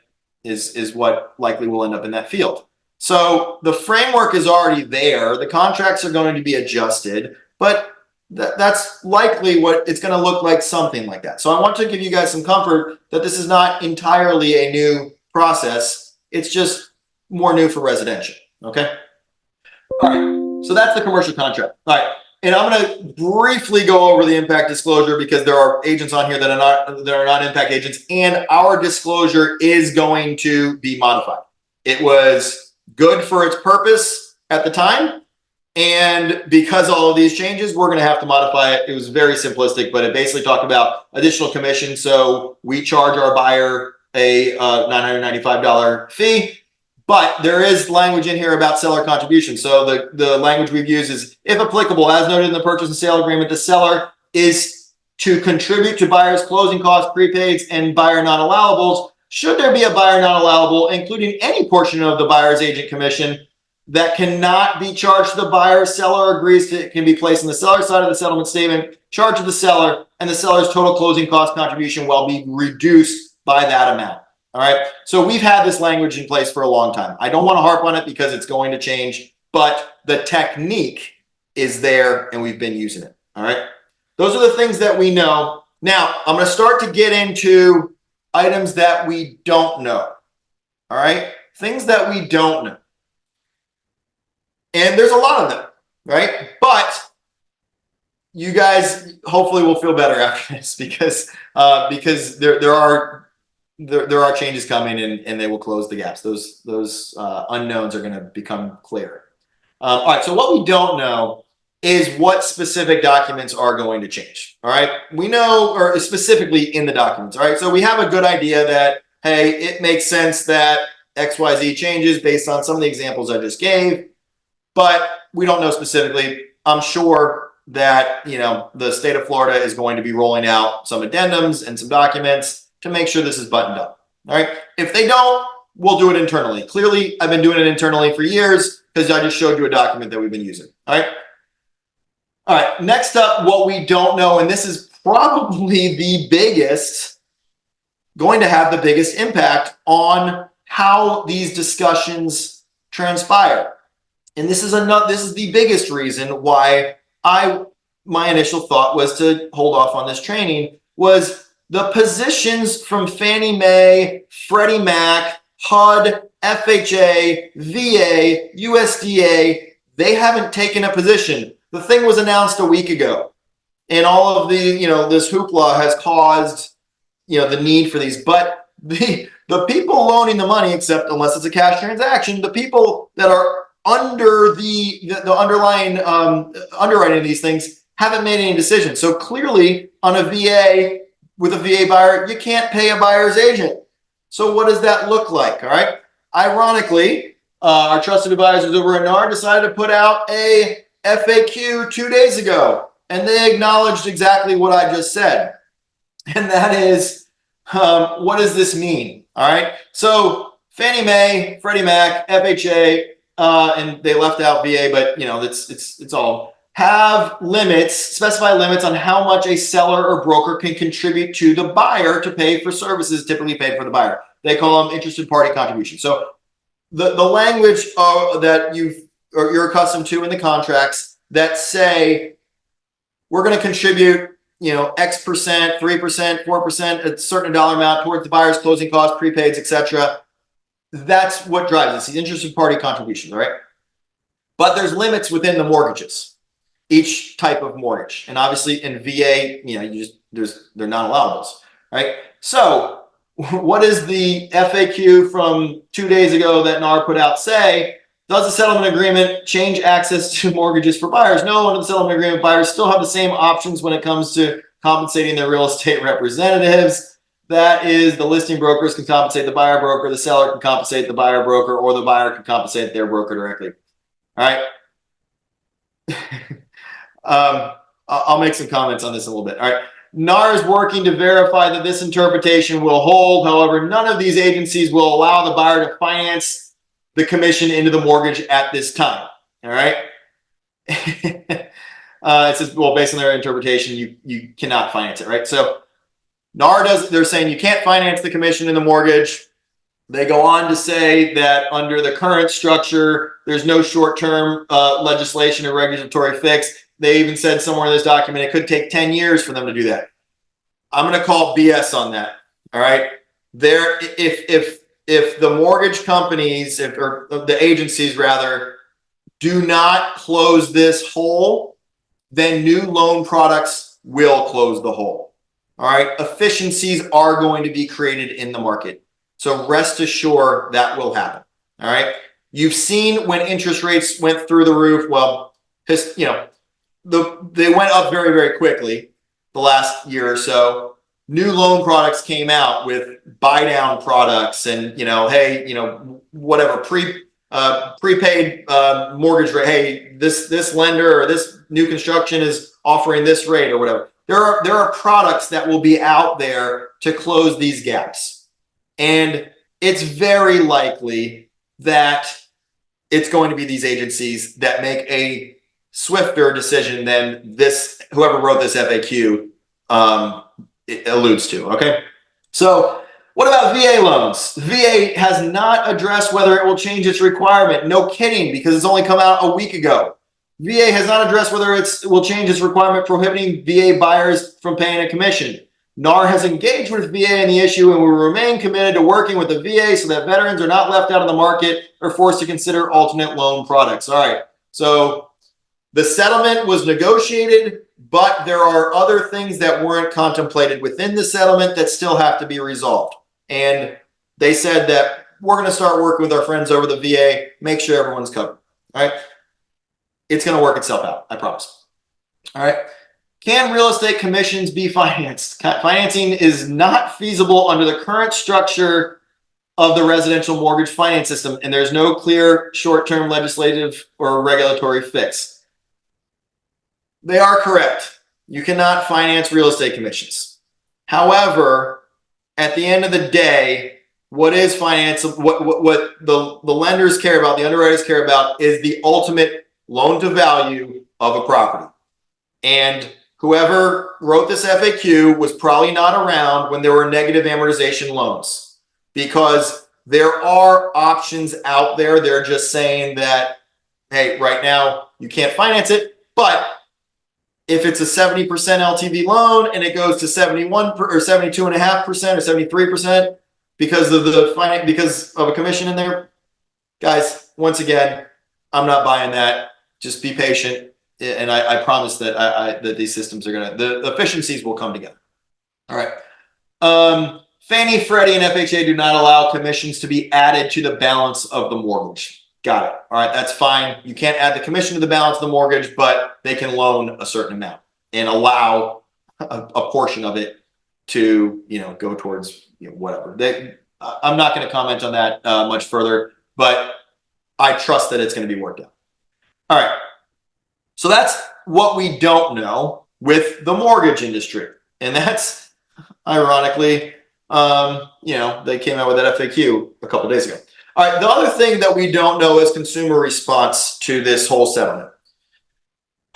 is what likely will end up in that field. So the framework is already there. The contracts are going to be adjusted, but that's likely what it's going to look like, something like that. So I want to give you guys some comfort that this is not entirely a new process. It's just more new for residential. Okay. All right. So that's the commercial contract. All right. And I'm going to briefly go over the impact disclosure because there are agents on here that are not impact agents, and our disclosure is going to be modified. It was good for its purpose at the time, and because all of these changes, we're going to have to modify it. It was very simplistic, but it basically talked about additional commission. So we charge our buyer a $995 fee, but there is language in here about seller contribution. So the language we've used is, if applicable, as noted in the purchase and sale agreement, the seller is to contribute to buyer's closing costs, prepaids, and buyer non-allowables. Should there be a buyer non-allowable, including any portion of the buyer's agent commission that cannot be charged to the buyer, seller agrees to, it can be placed on the seller's side of the settlement statement, charged to the seller, and the seller's total closing cost contribution will be reduced by that amount. All right. So we've had this language in place for a long time. I don't want to harp on it because it's going to change, but the technique is there and we've been using it. All right. Those are the things that we know. Now I'm going to start to get into items that we don't know. All right. Things that we don't know. And there's a lot of them, right? But you guys hopefully will feel better after this because there are changes coming and they will close the gaps. Those unknowns are going to become clear. All right. So what we don't know is what specific documents are going to change. All right. We know, or specifically in the documents. All right. So we have a good idea that, hey, it makes sense that XYZ changes based on some of the examples I just gave, but we don't know specifically. I'm sure that, the state of Florida is going to be rolling out some addendums and some documents to make sure this is buttoned up. All right. If they don't, we'll do it internally. Clearly, I've been doing it internally for years because I just showed you a document that we've been using. All right. All right. Next up, what we don't know, and this is probably the biggest, going to have the biggest impact on how these discussions transpire. And this is the biggest reason why my initial thought was to hold off on this training, was the positions from Fannie Mae, Freddie Mac, HUD, FHA, VA, USDA. They haven't taken a position. The thing was announced a week ago, and all of the, this hoopla has caused, the need for these. But the people loaning the money, except unless it's a cash transaction, the people that are under the underlying underwriting of these things haven't made any decisions. So clearly, on a VA with a VA buyer, you can't pay a buyer's agent. So what does that look like? All right. Ironically, our trusted advisors over at NAR decided to put out a FAQ 2 days ago, and they acknowledged exactly what I just said. And that is, what does this mean? All right. So Fannie Mae, Freddie Mac, FHA, and they left out VA, but it's all have limits, specify limits on how much a seller or broker can contribute to the buyer to pay for services typically paid for the buyer. They call them interested party contributions. So the language that you're accustomed to in the contracts that say we're going to contribute, X percent, 3%, 4%, a certain dollar amount towards the buyer's closing costs, prepaids, etc. That's what drives this. These interested party contributions, all right? But there's limits within the mortgages, each type of mortgage, and obviously in VA, they're not allowables, right? So what is the FAQ from 2 days ago that NAR put out say? Does the settlement agreement change access to mortgages for buyers? No, under the settlement agreement, buyers still have the same options when it comes to compensating their real estate representatives. That is, the listing brokers can compensate the buyer broker, the seller can compensate the buyer broker, or the buyer can compensate their broker directly. All right. I'll make some comments on this in a little bit. All right. NAR is working to verify that this interpretation will hold. However, none of these agencies will allow the buyer to finance the commission into the mortgage at this time. All right. It says, well, based on their interpretation, you cannot finance it, right? So NAR they're saying you can't finance the commission in the mortgage. They go on to say that under the current structure, there's no short-term legislation or regulatory fix. They even said somewhere in this document it could take 10 years for them to do that. I'm going to call BS on that. All right. If the mortgage companies, or the agencies rather, do not close this hole, then new loan products will close the hole. All right. Efficiencies are going to be created in the market. So rest assured that will happen. All right. You've seen when interest rates went through the roof. Well, they went up very, very quickly the last year or so. New loan products came out with buy down products and, whatever prepaid mortgage rate. Hey, this lender or this new construction is offering this rate or whatever. There are products that will be out there to close these gaps. And it's very likely that it's going to be these agencies that make a swifter decision than whoever wrote this FAQ it alludes to. Okay. So what about VA loans? VA has not addressed whether it will change its requirement. No kidding, because it's only come out a week ago. VA has not addressed whether it will change its requirement prohibiting VA buyers from paying a commission. NAR has engaged with VA in the issue and will remain committed to working with the VA so that veterans are not left out of the market or forced to consider alternate loan products. All right. So the settlement was negotiated, but there are other things that weren't contemplated within the settlement that still have to be resolved. And they said that we're going to start working with our friends over the VA, make sure everyone's covered. All right. It's going to work itself out. I promise. All right. Can real estate commissions be financed? Financing is not feasible under the current structure of the residential mortgage finance system, and there's no clear short-term legislative or regulatory fix. They are correct. You cannot finance real estate commissions. However, at the end of the day, what is finance? What the lenders care about, the underwriters care about, is the ultimate loan to value of a property. And whoever wrote this FAQ was probably not around when there were negative amortization loans, because there are options out there. They're just saying that, hey, right now you can't finance it, but if it's a 70% LTV loan and it goes to 71 or 72.5% or 73% because of a commission in there, guys, once again, I'm not buying that. Just be patient. And I promise that that these systems are the efficiencies will come together. All right. Fannie, Freddie, and FHA do not allow commissions to be added to the balance of the mortgage. Got it. All right, that's fine. You can't add the commission to the balance of the mortgage, but they can loan a certain amount and allow a portion of it to go towards whatever. I'm not going to comment on that much further, but I trust that it's going to be worked out. All right. So that's what we don't know with the mortgage industry. And that's ironically, they came out with that FAQ a couple of days ago. All right. The other thing that we don't know is consumer response to this whole settlement.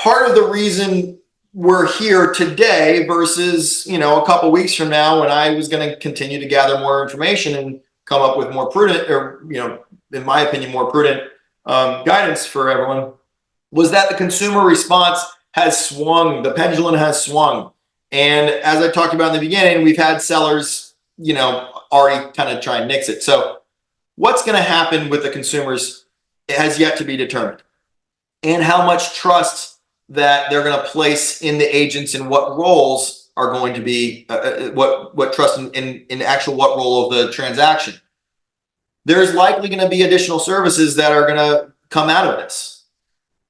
part of the reason we're here today versus, a couple weeks from now when I was going to continue to gather more information and come up with more prudent or, in my opinion, more prudent guidance for everyone, was that the consumer response has swung. The pendulum has swung. And as I talked about in the beginning, we've had sellers, already kind of try and nix it. So what's going to happen with the consumers has yet to be determined. And how much trust that they're going to place in the agents and what roles are going to be, what trust in actual what role of the transaction. There's likely going to be additional services that are going to come out of this.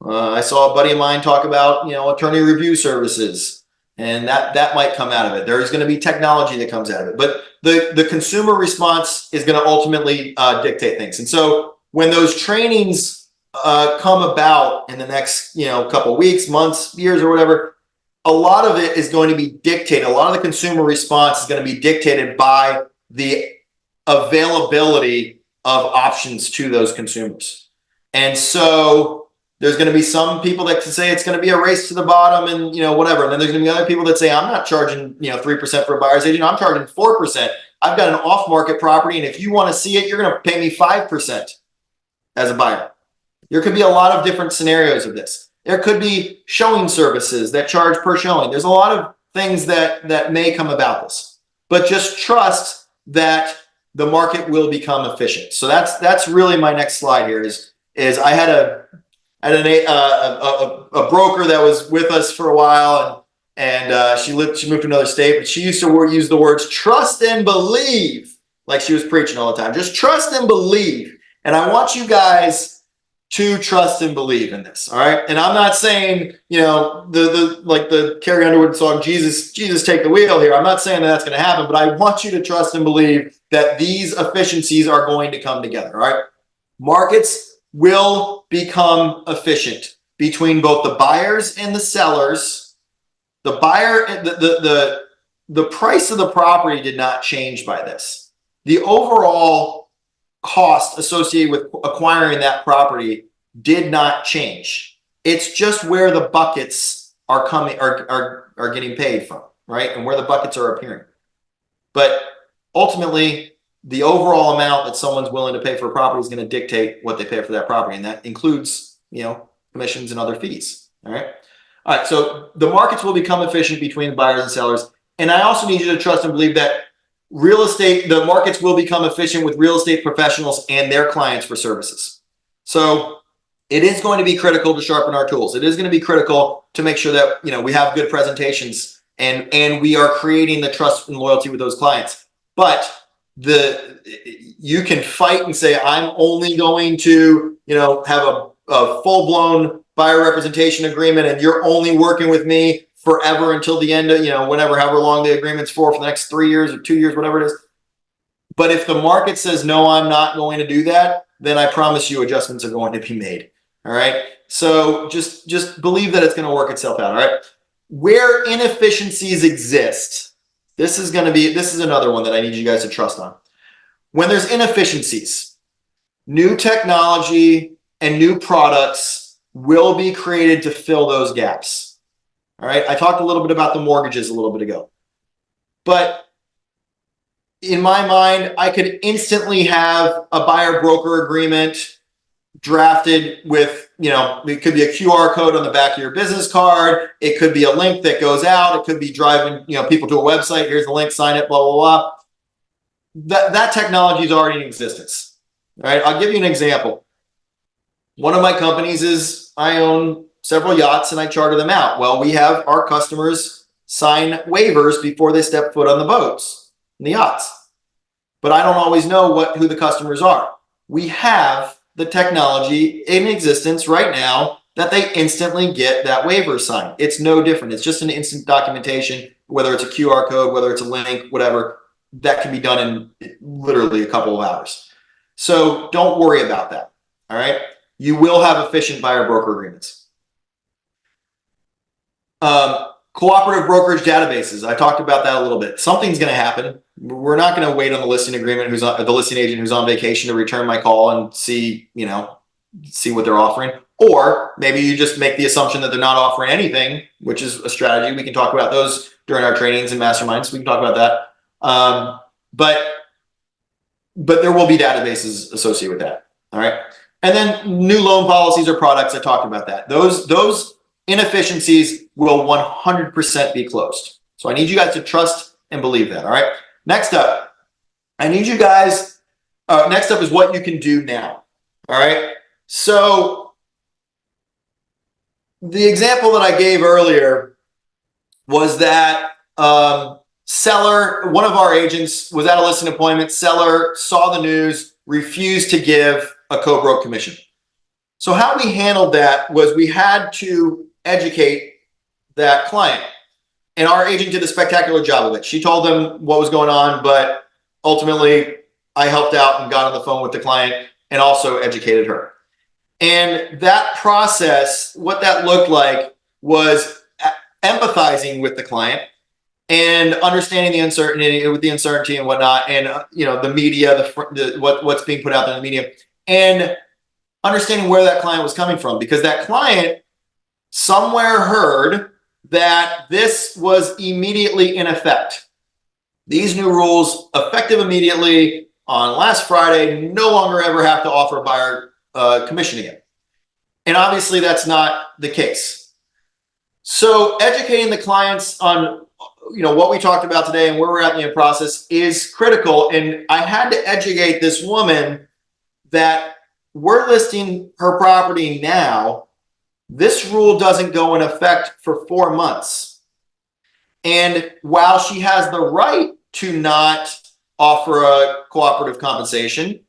I saw a buddy of mine talk about, attorney review services, and that might come out of it. There's going to be technology that comes out of it, but the consumer response is going to ultimately dictate things. And so when those trainings come about in the next, couple weeks, months, years, or whatever, a lot of it is going to be dictated. A lot of the consumer response is going to be dictated by the availability of options to those consumers. And so there's going to be some people that can say it's going to be a race to the bottom and, whatever. And then there's going to be other people that say, I'm not charging, 3% for a buyer's agent. I'm charging 4%. I've got an off-market property. And if you want to see it, you're going to pay me 5% as a buyer. There could be a lot of different scenarios of this. There could be showing services that charge per showing. There's a lot of things that may come about this, but just trust that the market will become efficient. So that's really my next slide here is I had a broker that was with us for a while and she moved to another state, but she used to use the words trust and believe, like she was preaching all the time. Just trust and believe. And I want you guys to trust and believe in this. All right. And I'm not saying, the Carrie Underwood song, Jesus, take the wheel here. I'm not saying that's going to happen, but I want you to trust and believe that these efficiencies are going to come together. All right. Markets will become efficient between both the buyers and the sellers. The buyer, the price of the property did not change by this. The overall cost associated with acquiring that property did not change. It's just where the buckets are coming are getting paid from, right? And where the buckets are appearing. But ultimately, the overall amount that someone's willing to pay for a property is going to dictate what they pay for that property. And that includes, commissions and other fees. All right. All right. So the markets will become efficient between buyers and sellers. And I also need you to trust and believe that the markets will become efficient with real estate professionals and their clients for services. So it is going to be critical to sharpen our tools. It is going to be critical to make sure that, we have good presentations and we are creating the trust and loyalty with those clients. But you can fight and say, I'm only going to, have a full-blown buyer representation agreement and you're only working with me forever until the end of, however long the agreement's for the next 3 years or 2 years, whatever it is. But if the market says, no, I'm not going to do that, then I promise you adjustments are going to be made. All right. So just believe that it's going to work itself out. All right. Where inefficiencies exist, this is another one that I need you guys to trust on. When there's inefficiencies, new technology and new products will be created to fill those gaps. All right. I talked a little bit about the mortgages a little bit ago, but in my mind, I could instantly have a buyer broker agreement drafted with, it could be a QR code on the back of your business card. It could be a link that goes out. It could be driving, people to a website. Here's the link, sign it, blah, blah, blah. That technology is already in existence. All right. I'll give you an example. One of my companies is I own several yachts and I charter them out. Well, we have our customers sign waivers before they step foot on the boats and the yachts. But I don't always know who the customers are. We have the technology in existence right now that they instantly get that waiver signed. It's no different. It's just an instant documentation, whether it's a QR code, whether it's a link, whatever, that can be done in literally a couple of hours. So don't worry about that. All right. You will have efficient buyer broker agreements. Cooperative brokerage databases. I talked about that a little bit. Something's going to happen. We're not going to wait on the listing agent who's on vacation to return my call and see what they're offering. Or maybe you just make the assumption that they're not offering anything, which is a strategy. We can talk about those during our trainings and masterminds. We can talk about that. But there will be databases associated with that. All right. And then new loan policies or products, I talked about that. Those inefficiencies will 100% be closed. So I need you guys to trust and believe that. All right. Next up, I need you guys, next up is what you can do now. All right. So the example that I gave earlier was that seller, one of our agents was at a listing appointment, seller saw the news, refused to give a co-broke commission. So how we handled that was we had to educate that client. And our agent did a spectacular job of it. She told them what was going on, but ultimately I helped out and got on the phone with the client and also educated her. And that process, what that looked like was empathizing with the client and understanding the uncertainty and whatnot, and the media, what's being put out there in the media, and understanding where that client was coming from, because that client somewhere heard that this was immediately in effect. These new rules effective immediately on last Friday, no longer ever have to offer a buyer commission again. And obviously that's not the case. So educating the clients on what we talked about today and where we're at in the process is critical. And I had to educate this woman that we're listing her property now. This rule doesn't go in effect for 4 months. And while she has the right to not offer a cooperative compensation,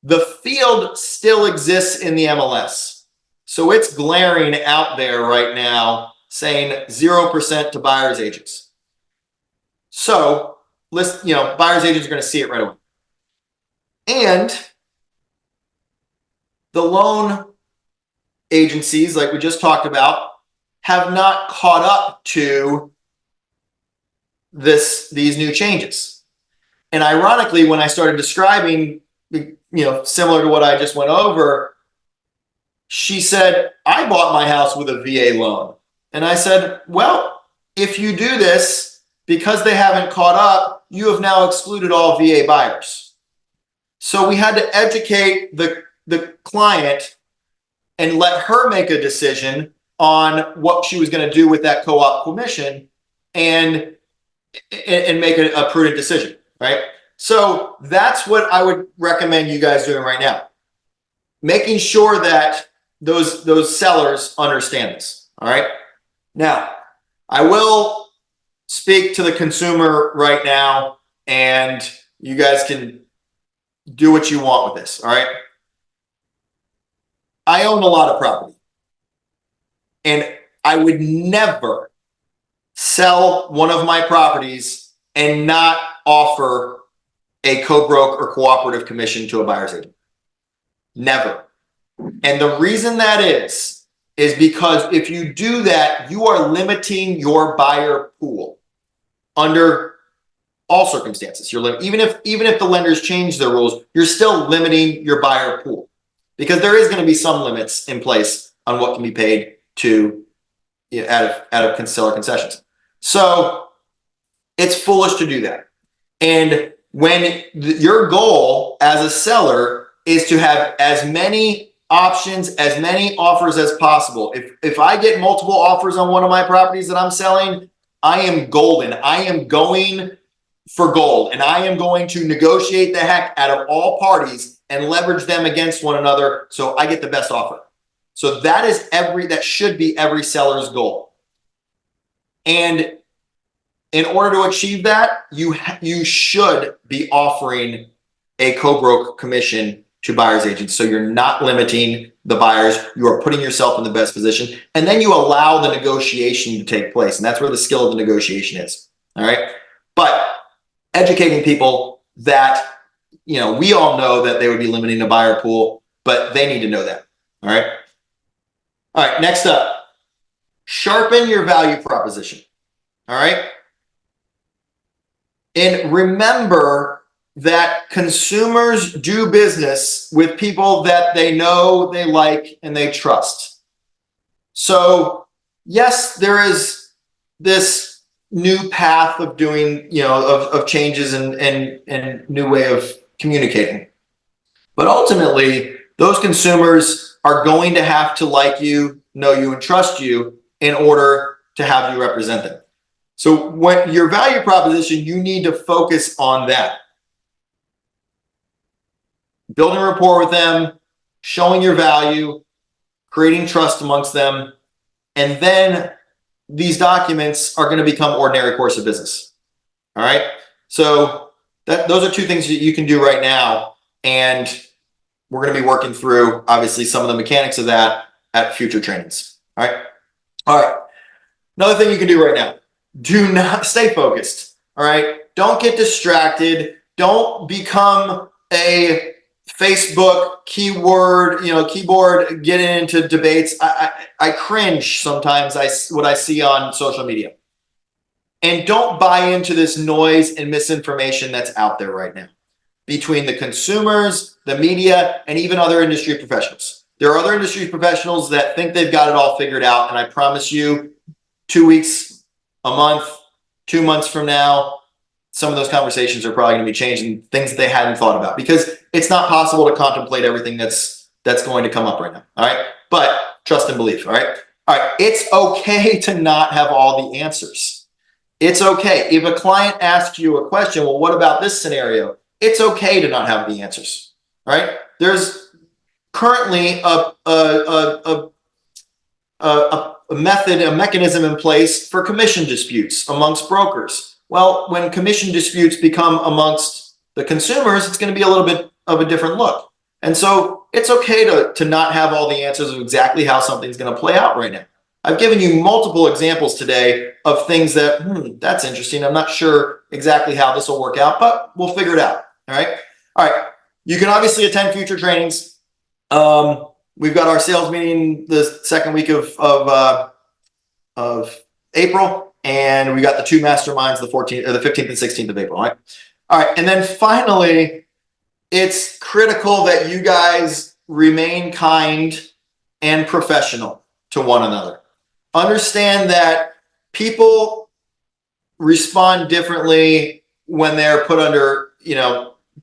the field still exists in the MLS. So it's glaring out there right now saying 0% to buyer's agents. So buyer's agents are going to see it right away. And the loan agencies, like we just talked about, have not caught up to these new changes. And ironically, when I started describing, similar to what I just went over, she said, I bought my house with a VA loan. And I said, well, if you do this, because they haven't caught up, you have now excluded all VA buyers. So we had to educate the client and let her make a decision on what she was going to do with that co-op commission and make a prudent decision, right? So that's what I would recommend you guys doing right now. Making sure that those sellers understand this, all right? Now, I will speak to the consumer right now, and you guys can do what you want with this, all right? I own a lot of property, and I would never sell one of my properties and not offer a co-broke or cooperative commission to a buyer's agent. Never. And the reason that is because if you do that, you are limiting your buyer pool under all circumstances. Even if the lenders change their rules, you're still limiting your buyer pool, because there is going to be some limits in place on what can be paid to out of seller concessions. So it's foolish to do that. And when your goal as a seller is to have as many options, as many offers as possible. If I get multiple offers on one of my properties that I'm selling, I am golden. I am going for gold, and I am going to negotiate the heck out of all parties and leverage them against one another so I get the best offer. So that should be every seller's goal. And in order to achieve that, you should be offering a co-broke commission to buyer's agents. So you're not limiting the buyers. You are putting yourself in the best position. And then you allow the negotiation to take place. And that's where the skill of the negotiation is. All right. But educating people that, we all know that they would be limiting the buyer pool, but they need to know that. All right. All right. Next up, sharpen your value proposition. All right. And remember that consumers do business with people that they know, they like, and they trust. So yes, there is this new path of doing, of changes and new way of communicating. But ultimately, those consumers are going to have to like you, know you, and trust you in order to have you represent them. So when your value proposition, you need to focus on that. Building rapport with them, showing your value, creating trust amongst them, and then these documents are going to become ordinary course of business. All right. So those are two things that you can do right now. And we're going to be working through, obviously, some of the mechanics of that at future trainings. All right. All right. Another thing you can do right now, do not stay focused. All right. Don't get distracted. Don't become a Facebook keyboard getting into debates. I cringe sometimes what I see on social media. And don't buy into this noise and misinformation that's out there right now between the consumers, the media, and even other industry professionals. There are other industry professionals that think they've got it all figured out. And I promise you, 2 weeks, a month, 2 months from now, some of those conversations are probably going to be changing things that they hadn't thought about, because it's not possible to contemplate everything that's going to come up right now. All right. But trust and believe. All right. All right. It's okay to not have all the answers. It's okay. If a client asks you a question, well, what about this scenario? It's okay to not have the answers. All right. There's currently a mechanism in place for commission disputes amongst brokers. Well, when commission disputes become amongst the consumers, it's going to be a little bit of a different look. And so it's okay to not have all the answers of exactly how something's going to play out right now. I've given you multiple examples today of things that, that's interesting. I'm not sure exactly how this will work out, but we'll figure it out. All right. All right. You can obviously attend future trainings. We've got our sales meeting the second week of April. And we got the two masterminds, the 14th or the 15th and 16th of April. All right. All right. And then finally, it's critical that you guys remain kind and professional to one another. Understand that people respond differently when they're put under,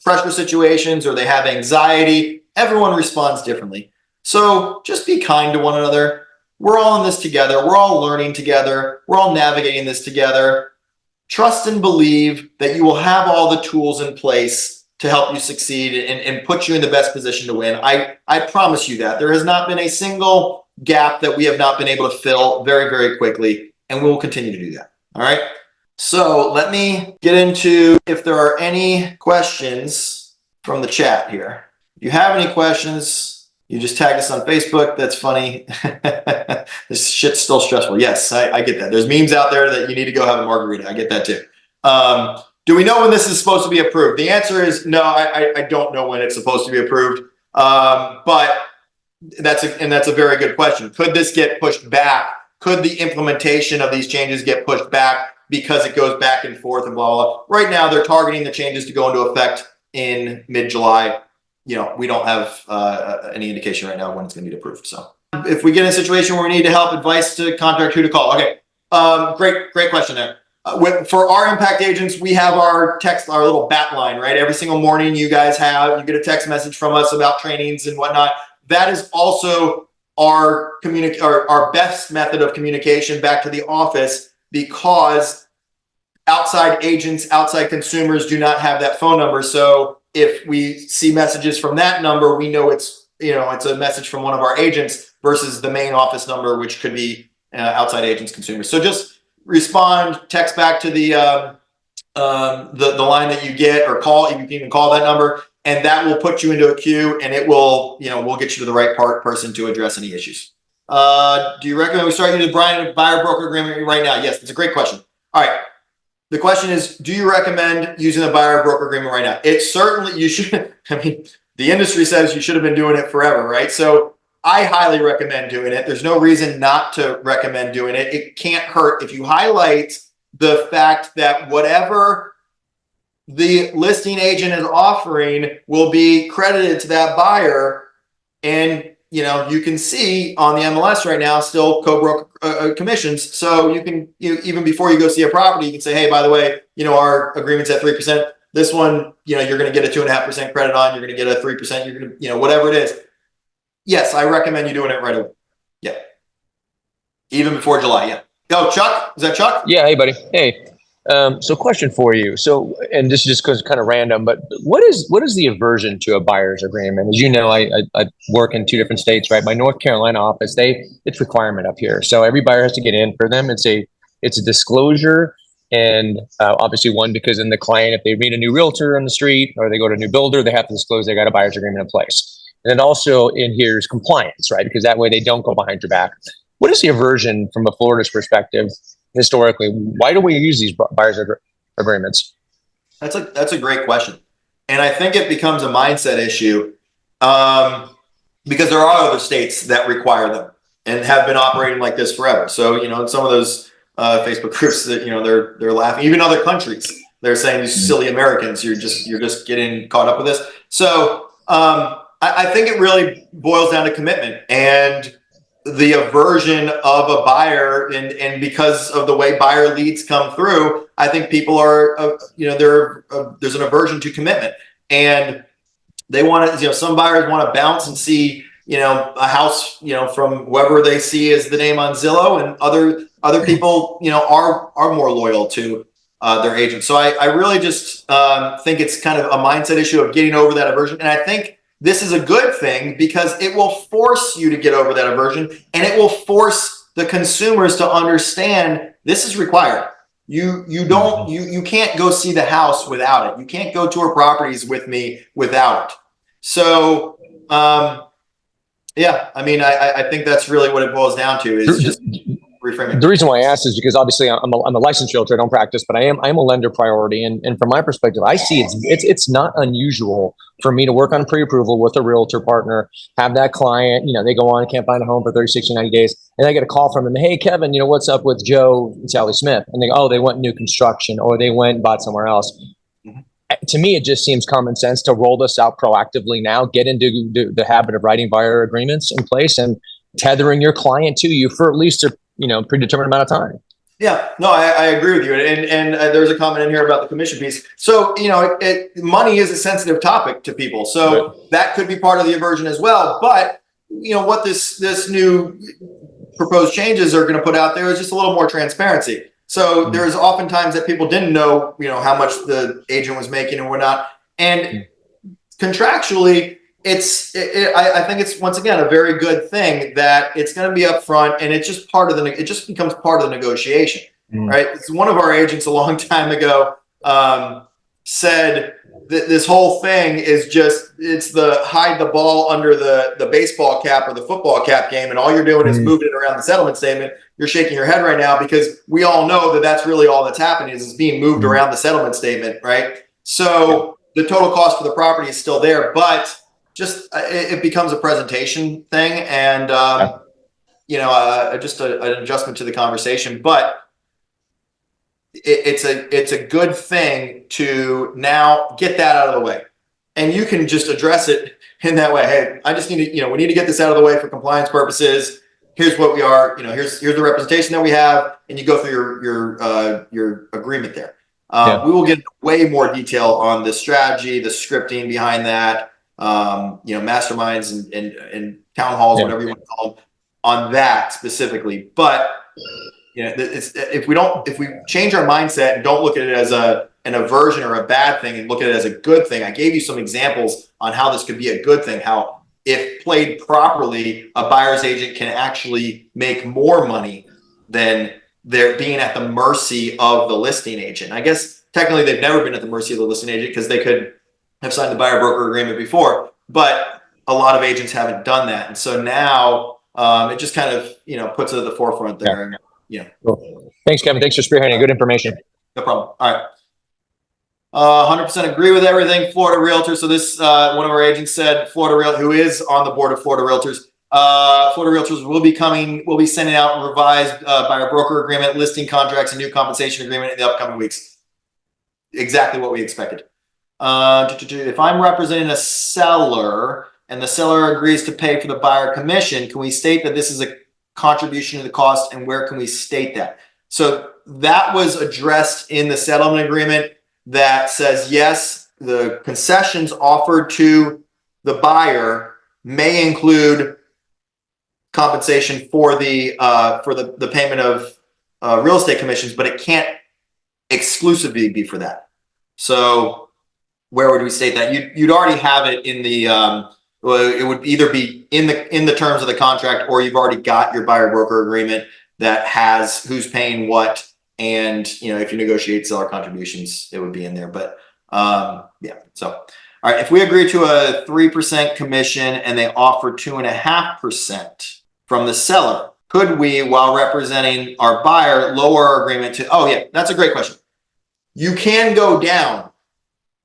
pressure situations or they have anxiety. Everyone responds differently. So just be kind to one another. We're all in this together. We're all learning together. We're all navigating this together. Trust and believe that you will have all the tools in place to help you succeed and put you in the best position to win. I promise you that. There has not been a single gap that we have not been able to fill very, very quickly, and we will continue to do that. All right. So let me get into if there are any questions from the chat here. If you have any questions, you just tag us on Facebook. That's funny. This shit's still stressful. Yes, I get that. There's memes out there that you need to go have a margarita. I get that too. Do we know when this is supposed to be approved? The answer is no, I don't know when it's supposed to be approved. But that's a very good question. Could this get pushed back? Could the implementation of these changes get pushed back because it goes back and forth and blah, blah, blah. Right now, they're targeting the changes to go into effect in mid-July. We don't have any indication right now when it's going to be approved. So if we get in a situation where we need to help, advice to contact, who to call. Okay. Great question there. For our impact agents, we have our little bat line, right? Every single morning you get a text message from us about trainings and whatnot. That is also our best method of communication back to the office, because outside agents, outside consumers do not have that phone number. So if we see messages from that number, we know it's a message from one of our agents versus the main office number, which could be outside agents, consumers. So just respond, text back to the line that you get, or call. You can even call that number, and that will put you into a queue, and it will, we'll get you to the right person to address any issues. Do you recommend we start using Byrne buyer broker agreement right now? Yes, it's a great question. All right. The question is, do you recommend using a buyer broker agreement right now? You should. I mean, the industry says you should have been doing it forever, right? So I highly recommend doing it. There's no reason not to recommend doing it. It can't hurt if you highlight the fact that whatever the listing agent is offering will be credited to that buyer. And, you know, you can see on the MLS right now, still co-broker commissions. So you can, even before you go see a property, you can say, hey, by the way, you know, our agreement's at 3%. This one, you know, you're going to get a 2.5% credit on, you're going to get a 3%, you're going to, you know, whatever it is. Yes, I recommend you doing it right away. Yeah. Even before July. Yeah. Go, Chuck. Is that Chuck?
Yeah. Hey, buddy. Hey. So question for you. So, and this is just because kind of random, but what is the aversion to a buyer's agreement? As you know, I work in 2 different states, right? My North Carolina office, it's requirement up here. So every buyer has to get in. For them, it's a disclosure. And obviously one, because in the client, if they meet a new realtor on the street or they go to a new builder, they have to disclose they got a buyer's agreement in place. And then also in here is compliance, right? Because that way they don't go behind your back. What is the aversion from a Florida's perspective historically? Why do we use these buyer's agreements?
That's a great question. And I think it becomes a mindset issue because there are other states that require them and have been operating like this forever. So, you know, in some of those Facebook groups that, you know, they're laughing, even other countries, they're saying these silly Americans, you're just getting caught up with this. So I think it really boils down to commitment and the aversion of a buyer, and because of the way buyer leads come through, I think people are, you know, there's an aversion to commitment, and they want to, you know, some buyers want to bounce and see, you know, a house, you know, from whoever they see as the name on Zillow, and other people, you know, are more loyal to their agent. So I really just think it's kind of a mindset issue of getting over that aversion, and I think this is a good thing because it will force you to get over that aversion, and it will force the consumers to understand this is required. You can't go see the house without it. You can't go tour properties with me without it. So, yeah, I mean, I think that's really what it boils down to is just reframing.
The reason why I asked is because obviously I'm a licensed realtor. I don't practice, but I am a lender priority. And from my perspective, I see it's not unusual for me to work on pre-approval with a realtor partner, have that client, you know, they go on, can't find a home for 30, 60, 90 days. And I get a call from them. Hey, Kevin, you know, what's up with Joe and Sally Smith? And they go, oh, they went new construction, or they went and bought somewhere else. To me, it just seems common sense to roll this out proactively now, get into the habit of writing buyer agreements in place and tethering your client to you for at least a, you know, predetermined amount of time.
Yeah, no, I agree with you. And there's a comment in here about the commission piece. So, you know, money is a sensitive topic to people. So right. That could be part of the aversion as well. But, you know, what this new proposed changes are going to put out there is just a little more transparency. So there's oftentimes that people didn't know, you know, how much the agent was making and whatnot. And contractually, I think it's once again a very good thing that it's going to be upfront, and it's just part of it just becomes part of the negotiation, right? It's one of our agents a long time ago said that this whole thing is it's the hide the ball under the baseball cap or the football cap game, and all you're doing is moving it around the settlement statement. You're shaking your head right now because we all know that that's really all that's happening is it's being moved around the settlement statement, right? So the total cost for the property is still there, but just it becomes a presentation thing, and you know, just an adjustment to the conversation. But it's a good thing to now get that out of the way, and you can just address it in that way. Hey, I just need to, you know, we need to get this out of the way for compliance purposes. Here's what we are, you know, here's the representation that we have, and you go through your agreement there. We will get way more detail on the strategy, the scripting behind that. You know, masterminds and town halls, whatever you want to call them, on that specifically. But you know, if we change our mindset and don't look at it as an aversion or a bad thing and look at it as a good thing. I gave you some examples on how this could be a good thing, how if played properly, a buyer's agent can actually make more money than they're being at the mercy of the listing agent. I guess technically they've never been at the mercy of the listing agent because they could have signed the buyer broker agreement before, but a lot of agents haven't done that. And so now it just kind of, you know, puts it at the forefront there. Yeah.
Cool. Thanks, Kevin. Thanks for spearheading. Good information.
No problem. All right. 100% agree with everything. Florida Realtor. So this, one of our agents said, Florida Realtor, who is on the board of Florida Realtors, Florida Realtors will be sending out revised buyer broker agreement, listing contracts, and new compensation agreement in the upcoming weeks. exactly what we expected. If I'm representing a seller and the seller agrees to pay for the buyer commission, can we state that this is a contribution to the cost, and where can we state that? So that was addressed in the settlement agreement that says, yes, the concessions offered to the buyer may include compensation for the payment of real estate commissions, but it can't exclusively be for that. So where would we state that? You'd already have it in the well, it would either be in the terms of the contract, or you've already got your buyer broker agreement that has who's paying what, and if you negotiate seller contributions, it would be in there. But yeah, so all right, if we agree to a 3% commission and they offer 2.5% from the seller, could we, while representing our buyer, lower our agreement to? Oh yeah, that's a great question. You can go down.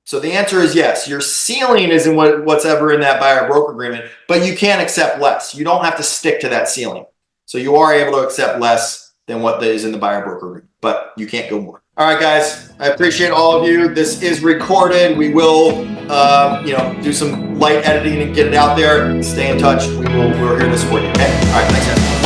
So the answer is yes. Your ceiling is in what's ever in that buyer broker agreement, but you can accept less. You don't have to stick to that ceiling. So you are able to accept less than what is in the buyer broker agreement, but you can't go more. All right, guys, I appreciate all of you. This is recorded. We will, do some light editing and get it out there. Stay in touch. We're here to support you. Okay. All right. Thanks, guys.